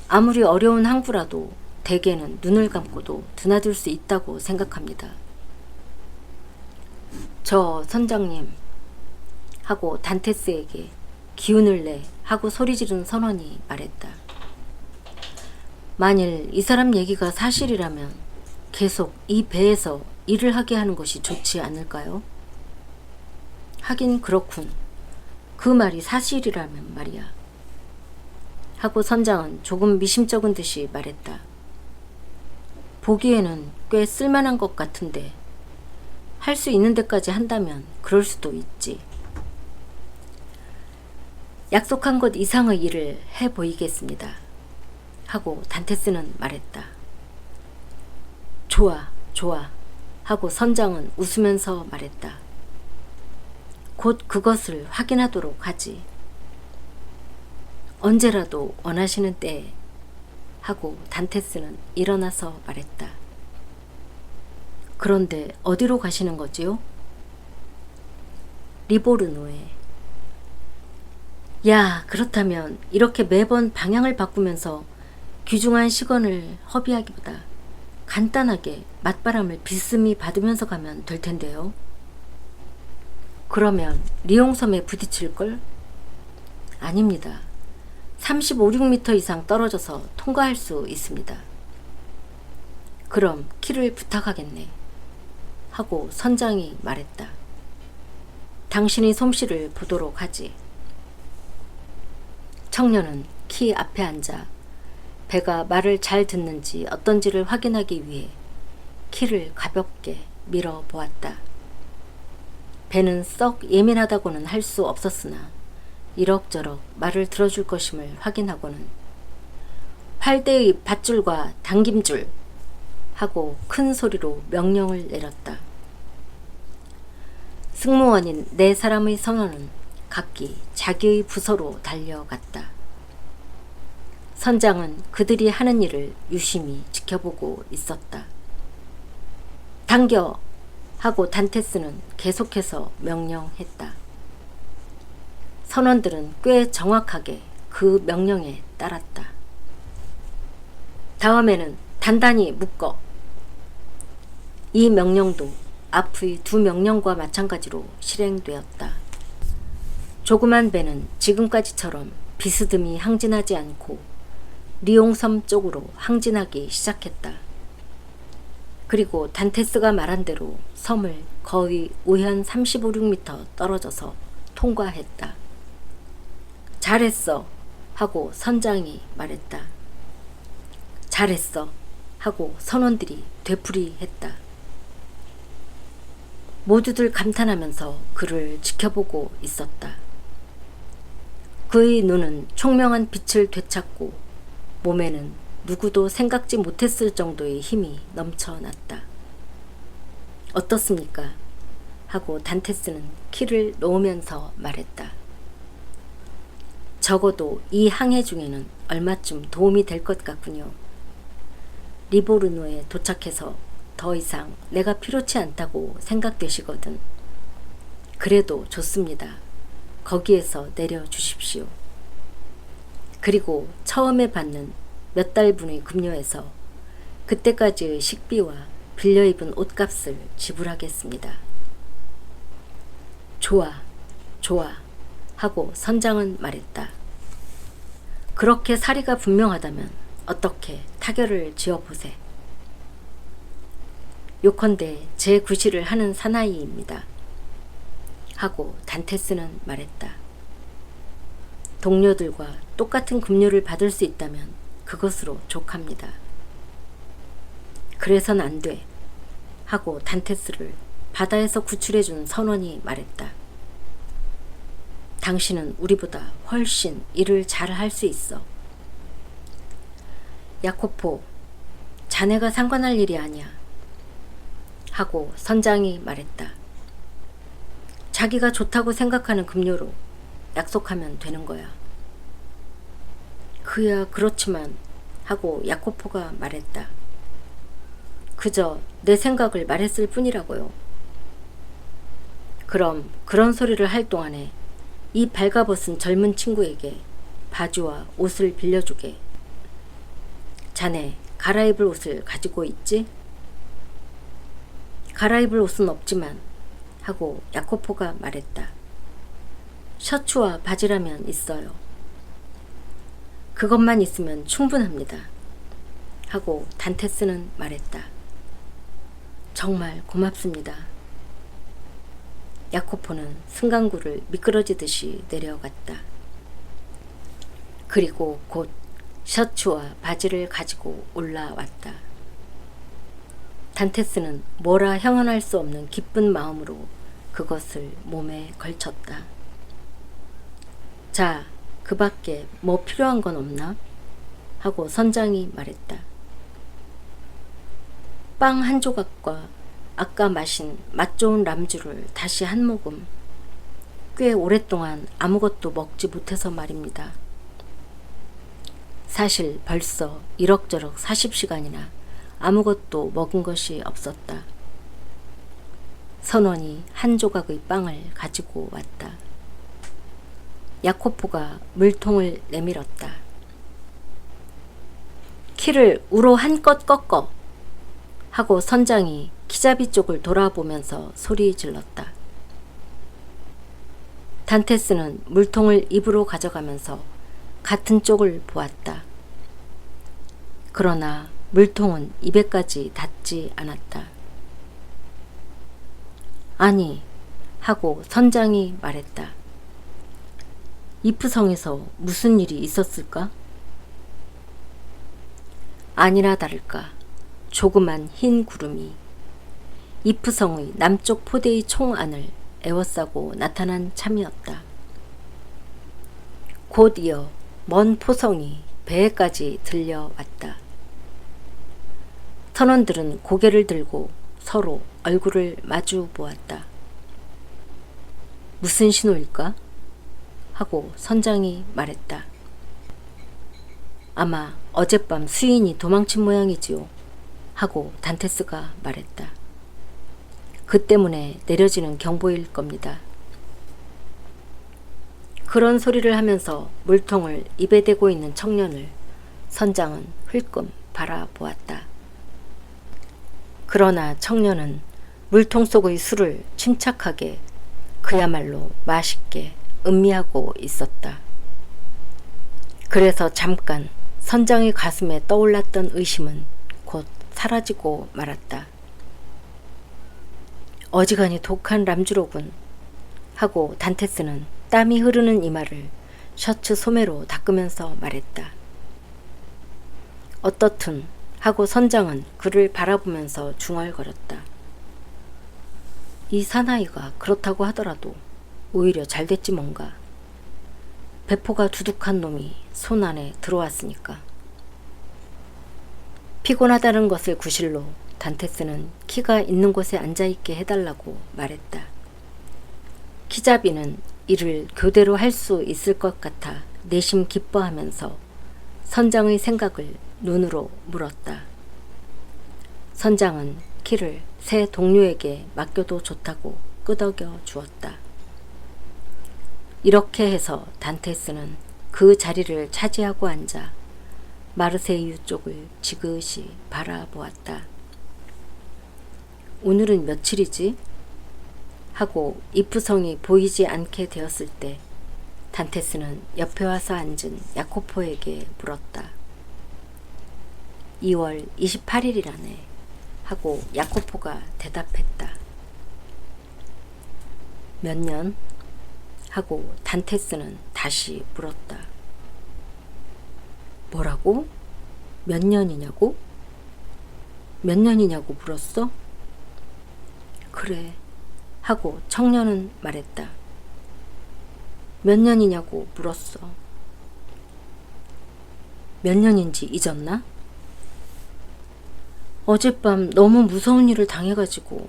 아무리 어려운 항구라도 대개는 눈을 감고도 드나들 수 있다고 생각합니다. 저 선장님 하고 단테스에게 기운을 내 하고 소리 지른 선원이 말했다. 만일 이 사람 얘기가 사실이라면 계속 이 배에서 일을 하게 하는 것이 좋지 않을까요? 하긴 그렇군. 그 말이 사실이라면 말이야. 하고 선장은 조금 미심쩍은 듯이 말했다. 보기에는 꽤 쓸만한 것 같은데 할 수 있는 데까지 한다면 그럴 수도 있지. 약속한 것 이상의 일을 해 보이겠습니다. 하고 단테스는 말했다. 좋아, 좋아. 하고 선장은 웃으면서 말했다. 곧 그것을 확인하도록 하지. 언제라도 원하시는 때에. 하고 단테스는 일어나서 말했다. 그런데 어디로 가시는 거지요? 리보르노에. 야, 그렇다면 이렇게 매번 방향을 바꾸면서 귀중한 시간을 허비하기보다 간단하게 맞바람을 비스듬히 받으면서 가면 될 텐데요. 그러면 리옹섬에 부딪힐걸? 아닙니다. 35, 6m 이상 떨어져서 통과할 수 있습니다. 그럼 키를 부탁하겠네. 하고 선장이 말했다. 당신의 솜씨를 보도록 하지. 청년은 키 앞에 앉아 배가 말을 잘 듣는지 어떤지를 확인하기 위해 키를 가볍게 밀어 보았다. 배는 썩 예민하다고는 할 수 없었으나 이럭저럭 말을 들어줄 것임을 확인하고는 팔대의 밧줄과 당김줄 하고 큰 소리로 명령을 내렸다. 승무원인 4사람의 선원은 각기 자기의 부서로 달려갔다. 선장은 그들이 하는 일을 유심히 지켜보고 있었다. 당겨! 하고 단테스는 계속해서 명령했다. 선원들은 꽤 정확하게 그 명령에 따랐다. 다음에는 단단히 묶어. 이 명령도 앞의 2 명령과 마찬가지로 실행되었다. 조그만 배는 지금까지처럼 비스듬히 항진하지 않고 리옹섬 쪽으로 항진하기 시작했다. 그리고 단테스가 말한 대로 섬을 거의 우현 35~36m 떨어져서 통과했다. 잘했어 하고 선장이 말했다. 잘했어 하고 선원들이 되풀이했다. 모두들 감탄하면서 그를 지켜보고 있었다. 그의 눈은 총명한 빛을 되찾고 몸에는 누구도 생각지 못했을 정도의 힘이 넘쳐났다. 어떻습니까? 하고 단테스는 키를 놓으면서 말했다. 적어도 이 항해 중에는 얼마쯤 도움이 될 것 같군요. 리보르노에 도착해서 더 이상 내가 필요치 않다고 생각되시거든. 그래도 좋습니다. 거기에서 내려주십시오. 그리고 처음에 받는 몇 달분의 급료에서 그때까지의 식비와 빌려 입은 옷값을 지불하겠습니다. 좋아, 좋아 하고 선장은 말했다. 그렇게 사리가 분명하다면 어떻게 타결을 지어보세. 요컨대 제 구실을 하는 사나이입니다. 하고 단테스는 말했다. 동료들과 똑같은 급료를 받을 수 있다면 그것으로 족합니다. 그래선 안 돼. 하고 단테스를 바다에서 구출해준 선원이 말했다. 당신은 우리보다 훨씬 일을 잘 할 수 있어. 야코포, 자네가 상관할 일이 아니야. 하고 선장이 말했다. 자기가 좋다고 생각하는 급료로 약속하면 되는 거야. 그야 그렇지만 하고 야코포가 말했다. 그저 내 생각을 말했을 뿐이라고요. 그럼 그런 소리를 할 동안에 이 발가벗은 젊은 친구에게 바주와 옷을 빌려주게. 자네 갈아입을 옷을 가지고 있지? 갈아입을 옷은 없지만 하고 야코포가 말했다. 셔츠와 바지라면 있어요. 그것만 있으면 충분합니다. 하고 단테스는 말했다. 정말 고맙습니다. 야코포는 승강구를 미끄러지듯이 내려갔다. 그리고 곧 셔츠와 바지를 가지고 올라왔다. 단테스는 뭐라 형언할 수 없는 기쁜 마음으로 그것을 몸에 걸쳤다. 자, 그 밖에 뭐 필요한 건 없나? 하고 선장이 말했다. 빵 1조각과 아까 마신 맛 좋은 람주를 다시 한 모금. 꽤 오랫동안 아무것도 먹지 못해서 말입니다. 사실 벌써 이럭저럭 40시간이나 아무것도 먹은 것이 없었다. 선원이 1조각의 빵을 가지고 왔다. 야코포가 물통을 내밀었다. 키를 우로 한껏 꺾어 하고 선장이 키자비 쪽을 돌아보면서 소리 질렀다. 단테스는 물통을 입으로 가져가면서 같은 쪽을 보았다. 그러나 물통은 입에까지 닿지 않았다. 아니, 하고 선장이 말했다. 이프성에서 무슨 일이 있었을까? 아니나 다를까 조그만 흰 구름이 이프성의 남쪽 포대의 총안을 에워싸고 나타난 참이었다. 곧 이어 먼 포성이 배에까지 들려왔다. 선원들은 고개를 들고 서로 얼굴을 마주 보았다. 무슨 신호일까? 하고 선장이 말했다. 아마 어젯밤 수인이 도망친 모양이지요. 하고 단테스가 말했다. 그 때문에 내려지는 경보일 겁니다. 그런 소리를 하면서 물통을 입에 대고 있는 청년을 선장은 흘끔 바라보았다. 그러나 청년은 물통 속의 술을 침착하게 그야말로 맛있게 음미하고 있었다. 그래서 잠깐 선장의 가슴에 떠올랐던 의심은 곧 사라지고 말았다. 어지간히 독한 람주로군 하고 단테스는 땀이 흐르는 이마를 셔츠 소매로 닦으면서 말했다. 어떻든 하고 선장은 그를 바라보면서 중얼거렸다. 이 사나이가 그렇다고 하더라도 오히려 잘됐지 뭔가. 배포가 두둑한 놈이 손 안에 들어왔으니까. 피곤하다는 것을 구실로 단테스는 키가 있는 곳에 앉아있게 해달라고 말했다. 키자비는 이를 교대로 할 수 있을 것 같아 내심 기뻐하면서 선장의 생각을 눈으로 물었다. 선장은 키를 새 동료에게 맡겨도 좋다고 끄덕여 주었다. 이렇게 해서 단테스는 그 자리를 차지하고 앉아 마르세유 쪽을 지그시 바라보았다. 오늘은 며칠이지? 하고 이프성이 보이지 않게 되었을 때 단테스는 옆에 와서 앉은 야코포에게 물었다. 2월 28일이라네 하고 야코포가 대답했다. 몇 년? 하고 단테스는 다시 물었다. 뭐라고? 몇 년이냐고? 몇 년이냐고 물었어? 그래 하고 청년은 말했다. 몇 년이냐고 물었어. 몇 년인지 잊었나? 어젯밤 너무 무서운 일을 당해가지고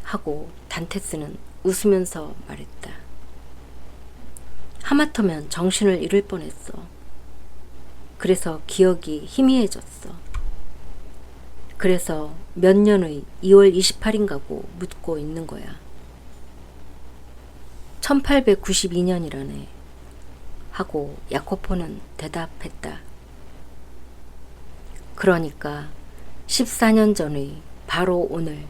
하고 단테스는 웃으면서 말했다. 하마터면 정신을 잃을 뻔했어. 그래서 기억이 희미해졌어. 그래서 몇 년의 2월 28인가고 묻고 있는 거야. 1892년이라네 하고 야코포는 대답했다. 그러니까 14년 전의 바로 오늘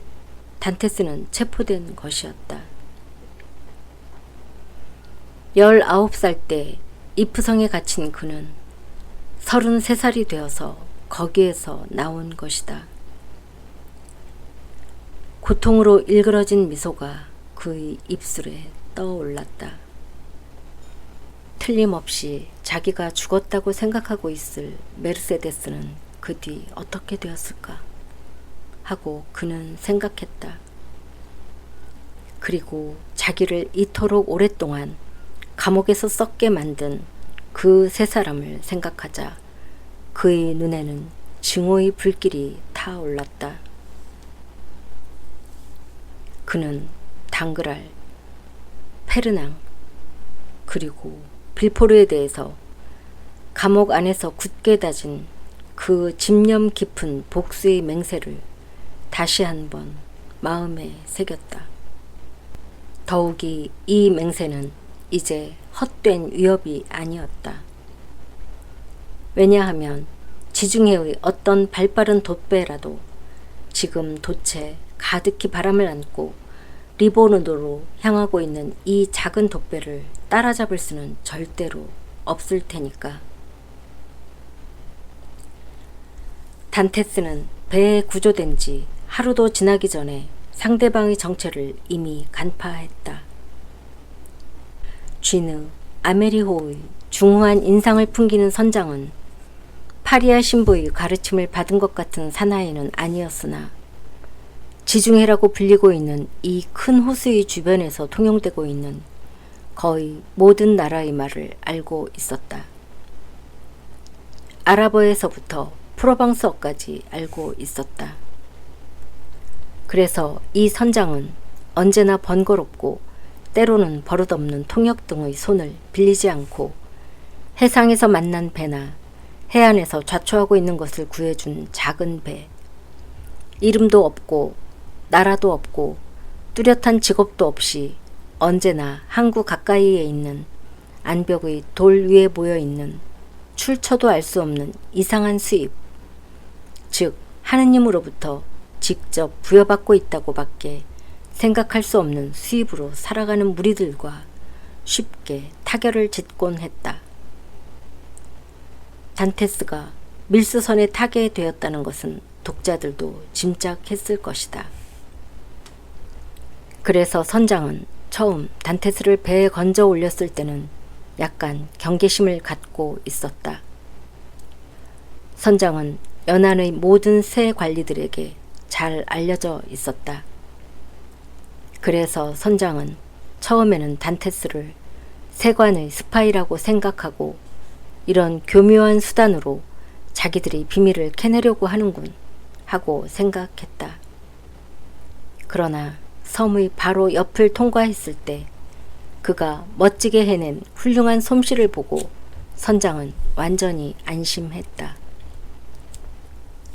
단테스는 체포된 것이었다. 19살 때 이프성에 갇힌 그는 33살이 되어서 거기에서 나온 것이다. 고통으로 일그러진 미소가 그의 입술에 떠올랐다. 틀림없이 자기가 죽었다고 생각하고 있을 메르세데스는 그 뒤 어떻게 되었을까 하고 그는 생각했다. 그리고 자기를 이토록 오랫동안 감옥에서 썩게 만든 그 세 사람을 생각하자 그의 눈에는 증오의 불길이 타올랐다. 그는 당그랄, 페르낭, 그리고 빌포르에 대해서 감옥 안에서 굳게 다진 그 집념 깊은 복수의 맹세를 다시 한번 마음에 새겼다. 더욱이 이 맹세는 이제 헛된 위협이 아니었다. 왜냐하면 지중해의 어떤 발빠른 돛배라도 지금 돛에 가득히 바람을 안고 리보르노로 향하고 있는 이 작은 돛배를 따라잡을 수는 절대로 없을 테니까. 단테스는 배에 구조된 지 하루도 지나기 전에 상대방의 정체를 이미 간파했다. 쥐느 아메리호의 중후한 인상을 풍기는 선장은 파리아 신부의 가르침을 받은 것 같은 사나이는 아니었으나 지중해라고 불리고 있는 이 큰 호수의 주변에서 통용되고 있는 거의 모든 나라의 말을 알고 있었다. 아랍어에서부터 프로방스어까지 알고 있었다. 그래서 이 선장은 언제나 번거롭고 때로는 버릇없는 통역 등의 손을 빌리지 않고 해상에서 만난 배나 해안에서 좌초하고 있는 것을 구해준 작은 배, 이름도 없고 나라도 없고 뚜렷한 직업도 없이 언제나 항구 가까이에 있는 안벽의 돌 위에 모여있는 출처도 알 수 없는 이상한 수입, 즉 하느님으로부터 직접 부여받고 있다고 밖에 생각할 수 없는 수입으로 살아가는 무리들과 쉽게 타결을 짓곤 했다. 단테스가 밀스선에 타게 되었다는 것은 독자들도 짐작했을 것이다. 그래서 선장은 처음 단테스를 배에 건져 올렸을 때는 약간 경계심을 갖고 있었다. 선장은 연안의 모든 새 관리들에게 잘 알려져 있었다. 그래서 선장은 처음에는 단테스를 세관의 스파이라고 생각하고 이런 교묘한 수단으로 자기들이 비밀을 캐내려고 하는군 하고 생각했다. 그러나 섬의 바로 옆을 통과했을 때 그가 멋지게 해낸 훌륭한 솜씨를 보고 선장은 완전히 안심했다.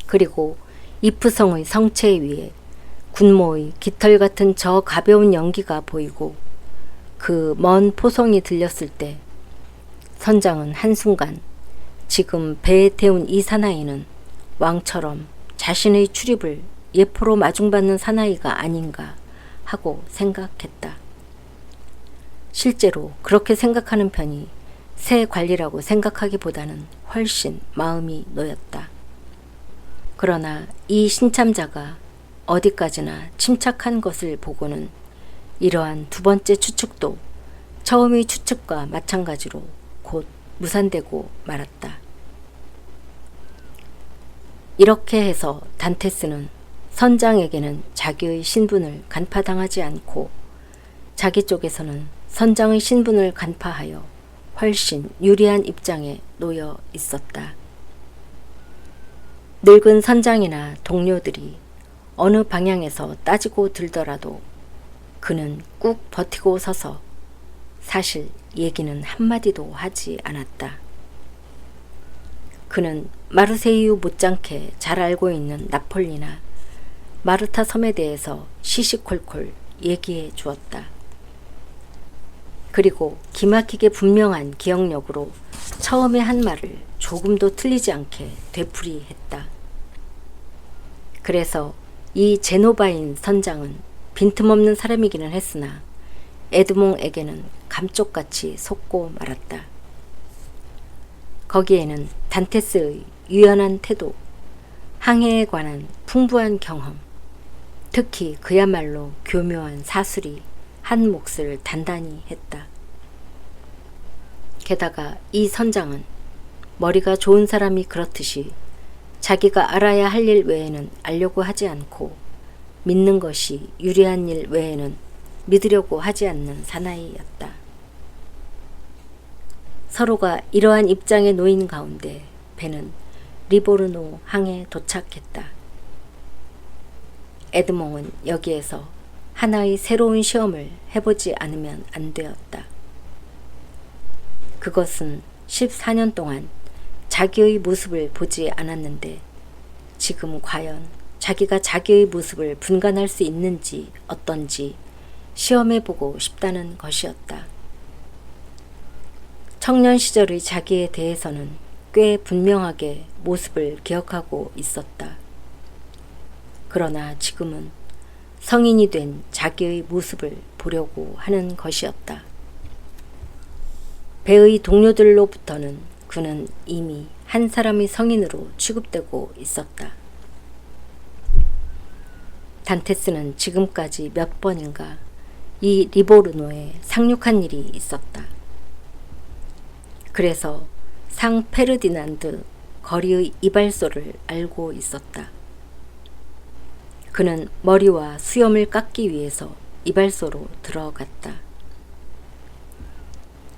그리고 이프성의 성체 위에 군모의 깃털 같은 저 가벼운 연기가 보이고 그 먼 포성이 들렸을 때 선장은 한순간 지금 배에 태운 이 사나이는 왕처럼 자신의 출입을 예포로 마중받는 사나이가 아닌가 하고 생각했다. 실제로 그렇게 생각하는 편이 새 관리라고 생각하기보다는 훨씬 마음이 놓였다. 그러나 이 신참자가 어디까지나 침착한 것을 보고는 이러한 두 번째 추측도 처음의 추측과 마찬가지로 곧 무산되고 말았다. 이렇게 해서 단테스는 선장에게는 자기의 신분을 간파당하지 않고 자기 쪽에서는 선장의 신분을 간파하여 훨씬 유리한 입장에 놓여 있었다. 늙은 선장이나 동료들이 어느 방향에서 따지고 들더라도 그는 꾹 버티고 서서 사실 얘기는 한마디도 하지 않았다. 그는 마르세유 못지않게 잘 알고 있는 나폴리나 마르타 섬에 대해서 시시콜콜 얘기해 주었다. 그리고 기막히게 분명한 기억력으로 처음에 한 말을 조금도 틀리지 않게 되풀이했다. 그래서 이 제노바인 선장은 빈틈없는 사람이기는 했으나 에드몽에게는 감쪽같이 속고 말았다. 거기에는 단테스의 유연한 태도, 항해에 관한 풍부한 경험, 특히 그야말로 교묘한 사술이 한 몫을 단단히 했다. 게다가 이 선장은 머리가 좋은 사람이 그렇듯이 자기가 알아야 할 일 외에는 알려고 하지 않고 믿는 것이 유리한 일 외에는 믿으려고 하지 않는 사나이였다. 서로가 이러한 입장에 놓인 가운데 배는 리보르노 항에 도착했다. 에드몽은 여기에서 하나의 새로운 시험을 해보지 않으면 안 되었다. 그것은 14년 동안 자기의 모습을 보지 않았는데 지금 과연 자기가 자기의 모습을 분간할 수 있는지 어떤지 시험해보고 싶다는 것이었다. 청년 시절의 자기에 대해서는 꽤 분명하게 모습을 기억하고 있었다. 그러나 지금은 성인이 된 자기의 모습을 보려고 하는 것이었다. 배의 동료들로부터는 그는 이미 한 사람의 성인으로 취급되고 있었다. 단테스는 지금까지 몇 번인가 이 리보르노에 상륙한 일이 있었다. 그래서 상 페르디난드 거리의 이발소를 알고 있었다. 그는 머리와 수염을 깎기 위해서 이발소로 들어갔다.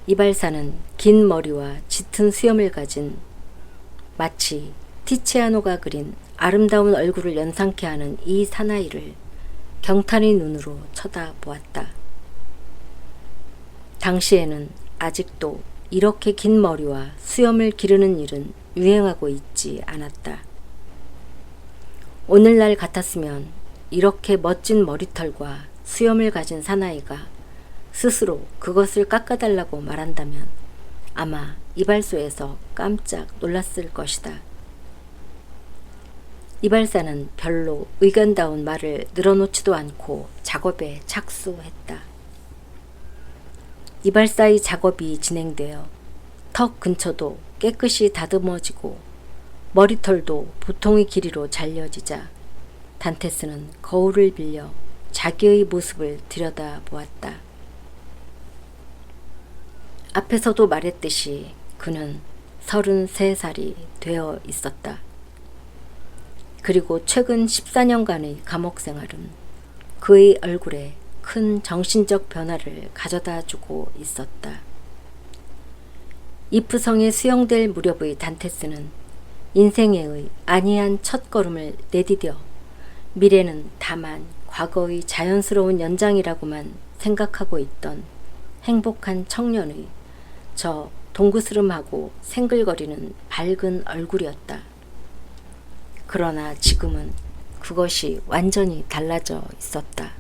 이발사는 긴 머리와 짙은 수염을 가진 마치 티치아노가 그린 아름다운 얼굴을 연상케 하는 이 사나이를 경탄의 눈으로 쳐다보았다. 당시에는 아직도 이렇게 긴 머리와 수염을 기르는 일은 유행하고 있지 않았다. 오늘날 같았으면 이렇게 멋진 머리털과 수염을 가진 사나이가 스스로 그것을 깎아달라고 말한다면 아마 이발소에서 깜짝 놀랐을 것이다. 이발사는 별로 의견다운 말을 늘어놓지도 않고 작업에 착수했다. 이발사의 작업이 진행되어 턱 근처도 깨끗이 다듬어지고 머리털도 보통의 길이로 잘려지자 단테스는 거울을 빌려 자기의 모습을 들여다보았다. 앞에서도 말했듯이 그는 33살이 되어 있었다. 그리고 최근 14년간의 감옥 생활은 그의 얼굴에 큰 정신적 변화를 가져다 주고 있었다. 이프성에 수용될 무렵의 단테스는 인생의 안이한 첫걸음을 내디뎌 미래는 다만 과거의 자연스러운 연장이라고만 생각하고 있던 행복한 청년의 저 동그스름하고 생글거리는 밝은 얼굴이었다. 그러나 지금은 그것이 완전히 달라져 있었다.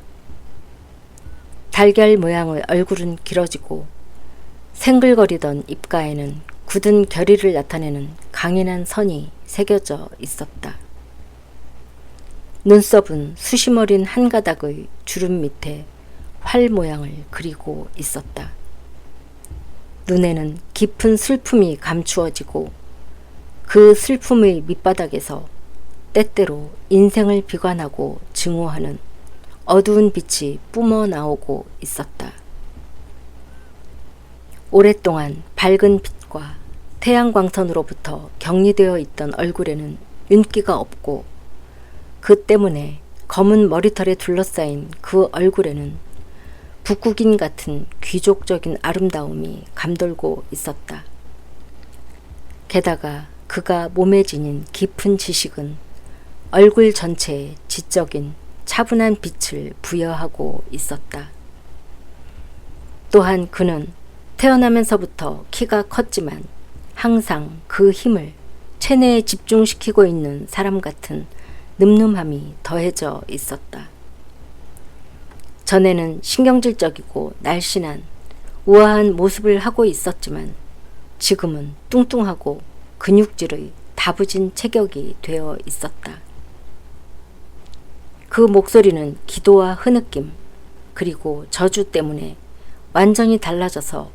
달걀 모양의 얼굴은 길어지고 생글거리던 입가에는 굳은 결의를 나타내는 강인한 선이 새겨져 있었다. 눈썹은 수심 어린 한 가닥의 주름 밑에 활 모양을 그리고 있었다. 눈에는 깊은 슬픔이 감추어지고 그 슬픔의 밑바닥에서 때때로 인생을 비관하고 증오하는 어두운 빛이 뿜어 나오고 있었다. 오랫동안 밝은 빛과 태양광선으로부터 격리되어 있던 얼굴에는 윤기가 없고 그 때문에 검은 머리털에 둘러싸인 그 얼굴에는 북극인 같은 귀족적인 아름다움이 감돌고 있었다. 게다가 그가 몸에 지닌 깊은 지식은 얼굴 전체에 지적인 차분한 빛을 부여하고 있었다. 또한 그는 태어나면서부터 키가 컸지만 항상 그 힘을 체내에 집중시키고 있는 사람 같은 늠름함이 더해져 있었다. 전에는 신경질적이고 날씬한 우아한 모습을 하고 있었지만 지금은 뚱뚱하고 근육질의 다부진 체격이 되어 있었다. 그 목소리는 기도와 흐느낌 그리고 저주 때문에 완전히 달라져서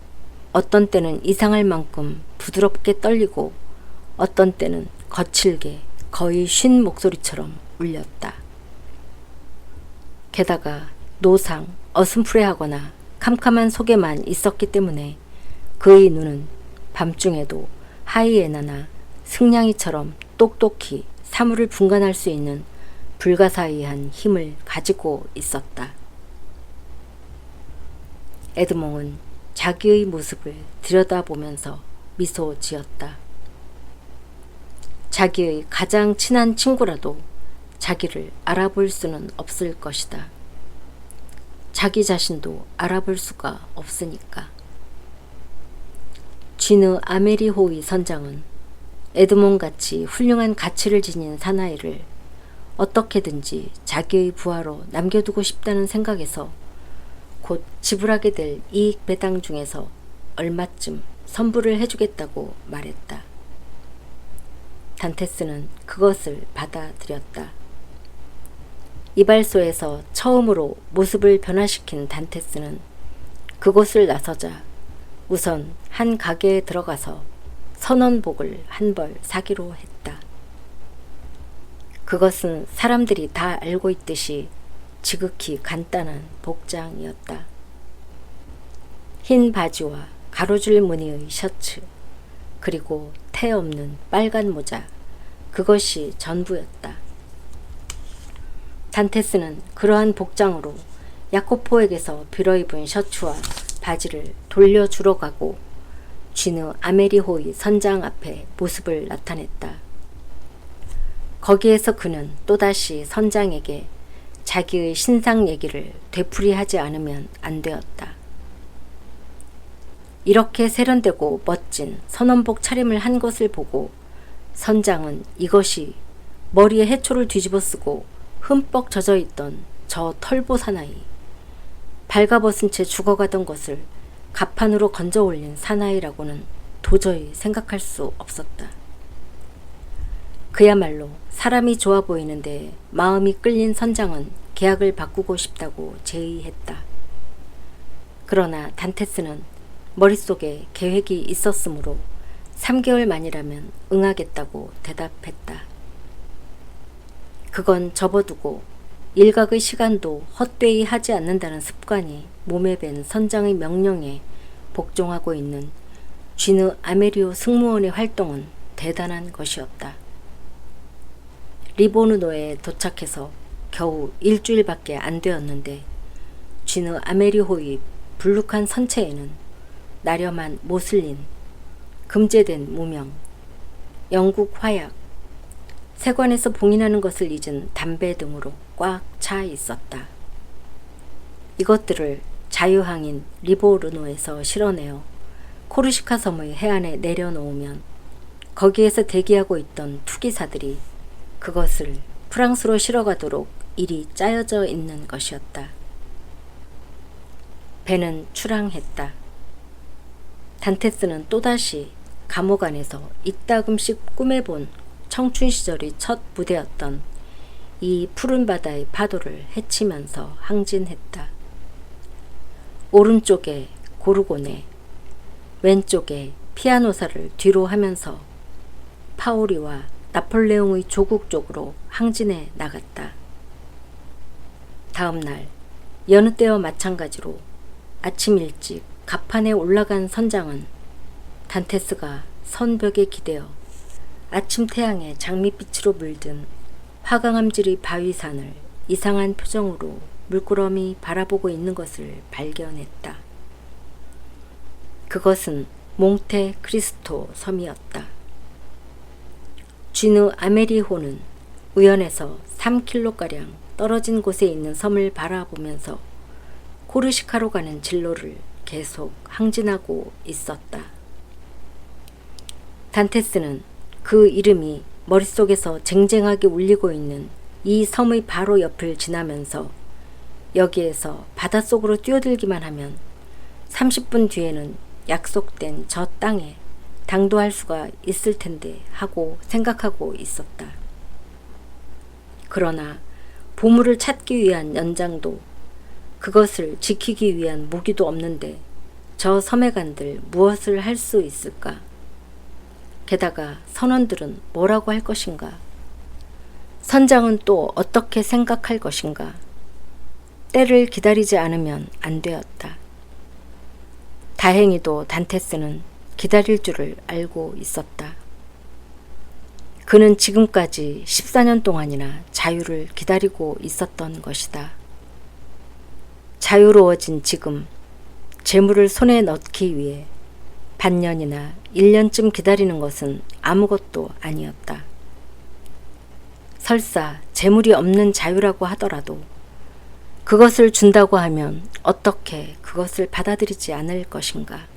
어떤 때는 이상할 만큼 부드럽게 떨리고 어떤 때는 거칠게 거의 쉰 목소리처럼 울렸다. 게다가 노상, 어슴푸레하거나 캄캄한 속에만 있었기 때문에 그의 눈은 밤중에도 하이에나나 승냥이처럼 똑똑히 사물을 분간할 수 있는 불가사의한 힘을 가지고 있었다. 에드몽은 자기의 모습을 들여다보면서 미소 지었다. 자기의 가장 친한 친구라도 자기를 알아볼 수는 없을 것이다. 자기 자신도 알아볼 수가 없으니까. 쥐느 아메리호의 선장은 에드몽같이 훌륭한 가치를 지닌 사나이를 어떻게든지 자기의 부하로 남겨두고 싶다는 생각에서 곧 지불하게 될 이익 배당 중에서 얼마쯤 선불을 해주겠다고 말했다. 단테스는 그것을 받아들였다. 이발소에서 처음으로 모습을 변화시킨 단테스는 그곳을 나서자 우선 한 가게에 들어가서 선원복을 한 벌 사기로 했다. 그것은 사람들이 다 알고 있듯이 지극히 간단한 복장이었다. 흰 바지와 가로줄 무늬의 셔츠, 그리고 테 없는 빨간 모자, 그것이 전부였다. 단테스는 그러한 복장으로 야코포에게서 빌어입은 셔츠와 바지를 돌려주러 가고 쥐누 아메리호이 선장 앞에 모습을 나타냈다. 거기에서 그는 또다시 선장에게 자기의 신상 얘기를 되풀이하지 않으면 안 되었다. 이렇게 세련되고 멋진 선원복 차림을 한 것을 보고 선장은 이것이 머리에 해초를 뒤집어 쓰고 흠뻑 젖어 있던 저 털보 사나이, 발가벗은 채 죽어가던 것을 갑판으로 건져 올린 사나이라고는 도저히 생각할 수 없었다. 그야말로 사람이 좋아 보이는데 마음이 끌린 선장은 계약을 바꾸고 싶다고 제의했다. 그러나 단테스는 머릿속에 계획이 있었으므로 3개월 만이라면 응하겠다고 대답했다. 그건 접어두고 일각의 시간도 헛되이 하지 않는다는 습관이 몸에 밴 선장의 명령에 복종하고 있는 쥐누 아메리오 승무원의 활동은 대단한 것이었다. 리보누노에 도착해서 겨우 일주일밖에 안 되었는데 쥐누 아메리호의 불룩한 선체에는 나렴한 모슬린, 금제된 무명, 영국 화약, 세관에서 봉인하는 것을 잊은 담배 등으로 꽉 차 있었다. 이것들을 자유항인 리보르노에서 실어내어 코르시카 섬의 해안에 내려놓으면 거기에서 대기하고 있던 투기사들이 그것을 프랑스로 실어가도록 일이 짜여져 있는 것이었다. 배는 출항했다. 단테스는 또다시 감옥 안에서 이따금씩 꿈에본 청춘 시절의 첫 무대였던 이 푸른 바다의 파도를 헤치면서 항진했다. 오른쪽에 고르고네, 왼쪽에 피아노사를 뒤로 하면서 파오리와 나폴레옹의 조국 쪽으로 항진해 나갔다. 다음 날 여느 때와 마찬가지로 아침 일찍 갑판에 올라간 선장은 단테스가 선벽에 기대어 아침 태양의 장밋빛으로 물든 화강암지리 바위산을 이상한 표정으로 물끄러미 바라보고 있는 것을 발견했다. 그것은 몽테 크리스토 섬이었다. 쥐누 아메리호는 우연에서 3킬로가량 떨어진 곳에 있는 섬을 바라보면서 코르시카로 가는 진로를 계속 항진하고 있었다. 단테스는 그 이름이 머릿속에서 쟁쟁하게 울리고 있는 이 섬의 바로 옆을 지나면서 여기에서 바닷속으로 뛰어들기만 하면 30분 뒤에는 약속된 저 땅에 당도할 수가 있을 텐데 하고 생각하고 있었다. 그러나 보물을 찾기 위한 연장도 그것을 지키기 위한 무기도 없는데 저 섬에 간들 무엇을 할 수 있을까? 게다가 선원들은 뭐라고 할 것인가? 선장은 또 어떻게 생각할 것인가? 때를 기다리지 않으면 안 되었다. 다행히도 단테스는 기다릴 줄을 알고 있었다. 그는 지금까지 14년 동안이나 자유를 기다리고 있었던 것이다. 자유로워진 지금 재물을 손에 넣기 위해 반년이나 1년쯤 기다리는 것은 아무것도 아니었다. 설사 재물이 없는 자유라고 하더라도 그것을 준다고 하면 어떻게 그것을 받아들이지 않을 것인가.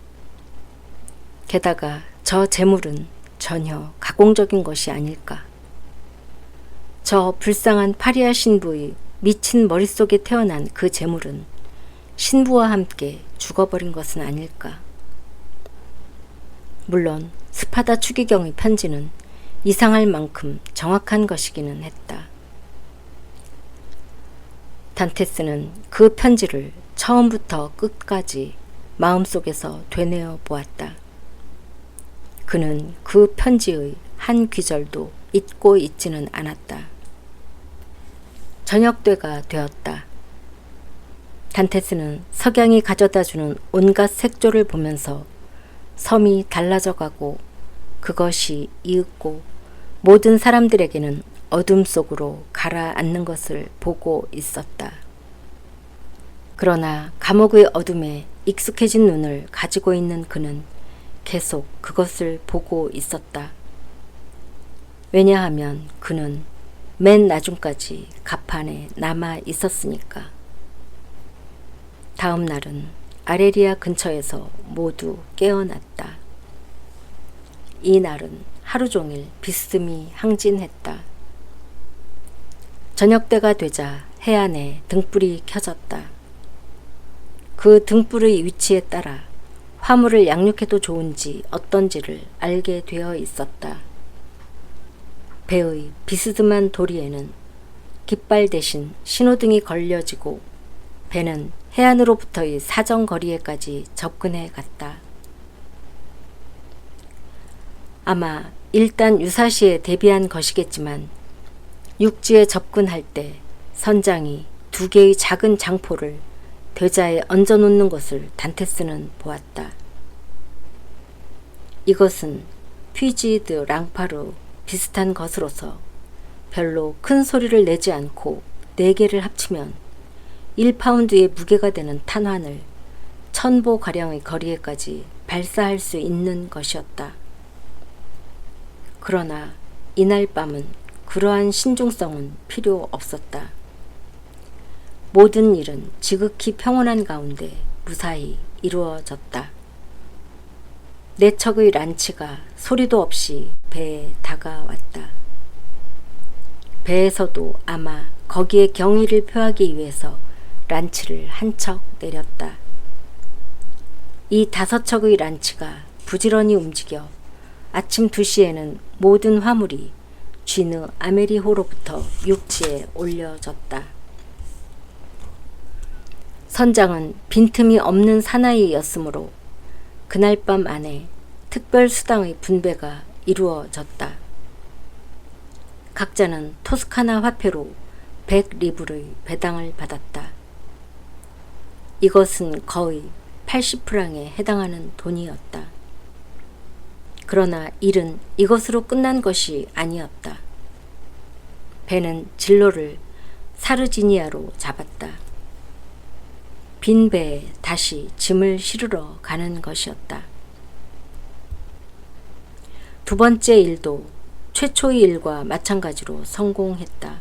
게다가 저 재물은 전혀 가공적인 것이 아닐까. 저 불쌍한 파리아 신부의 미친 머릿속에 태어난 그 재물은 신부와 함께 죽어버린 것은 아닐까. 물론 스파다 추기경의 편지는 이상할 만큼 정확한 것이기는 했다. 단테스는 그 편지를 처음부터 끝까지 마음속에서 되뇌어 보았다. 그는 그 편지의 한 귀절도 잊고 있지는 않았다. 저녁때가 되었다. 단테스는 석양이 가져다주는 온갖 색조를 보면서 섬이 달라져 가고 그것이 이윽고 모든 사람들에게는 어둠 속으로 가라앉는 것을 보고 있었다. 그러나 감옥의 어둠에 익숙해진 눈을 가지고 있는 그는 계속 그것을 보고 있었다. 왜냐하면 그는 맨 나중까지 갑판에 남아 있었으니까. 다음 날은 아레리아 근처에서 모두 깨어났다. 이 날은 하루 종일 비스듬히 항진했다. 저녁때가 되자 해안에 등불이 켜졌다. 그 등불의 위치에 따라 화물을 양육해도 좋은지 어떤지를 알게 되어 있었다. 배의 비스듬한 도리에는 깃발 대신 신호등이 걸려지고 배는 해안으로부터의 사정거리에까지 접근해 갔다. 아마 일단 유사시에 대비한 것이겠지만 육지에 접근할 때 선장이 2개의 작은 장포를 대자에 얹어놓는 것을 단테스는 보았다. 이것은 퓨지드 랑파르 비슷한 것으로서 별로 큰 소리를 내지 않고 4개를 합치면 1파운드의 무게가 되는 탄환을 1000보가량의 거리에까지 발사할 수 있는 것이었다. 그러나 이날 밤은 그러한 신중성은 필요 없었다. 모든 일은 지극히 평온한 가운데 무사히 이루어졌다. 4척의 란치가 소리도 없이 배에 다가왔다. 배에서도 아마 거기에 경의를 표하기 위해서 란치를 한 척 내렸다. 이 5척의 란치가 부지런히 움직여 아침 2시에는 모든 화물이 쥐느 아메리호로부터 육지에 올려졌다. 선장은 빈틈이 없는 사나이였으므로 그날 밤 안에 특별 수당의 분배가 이루어졌다. 각자는 토스카나 화폐로 100리브르의 배당을 받았다. 이것은 거의 80프랑에 해당하는 돈이었다. 그러나 일은 이것으로 끝난 것이 아니었다. 배는 진로를 사르지니아로 잡았다. 빈 배에 다시 짐을 실으러 가는 것이었다. 2번째 일도 최초의 일과 마찬가지로 성공했다.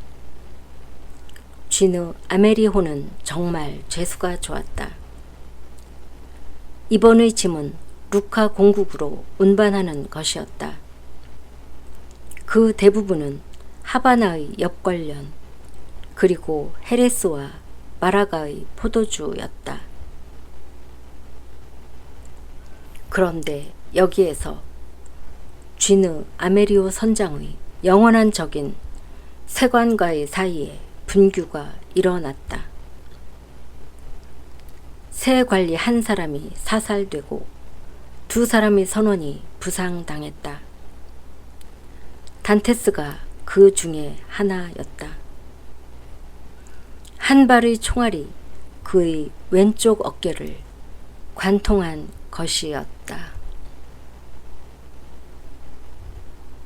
쥐느 아메리호는 정말 재수가 좋았다. 이번의 짐은 루카 공국으로 운반하는 것이었다. 그 대부분은 하바나의 엽관련 그리고 헤레스와 마라가의 포도주였다. 그런데 여기에서 쥐느 아메리오 선장의 영원한 적인 세관과의 사이에 분규가 일어났다. 세 관리 한 사람이 사살되고 2사람의 선원이 부상당했다. 단테스가 그 중에 하나였다. 한 발의 총알이 그의 왼쪽 어깨를 관통한 것이었다.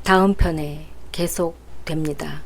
다음 편에 계속됩니다.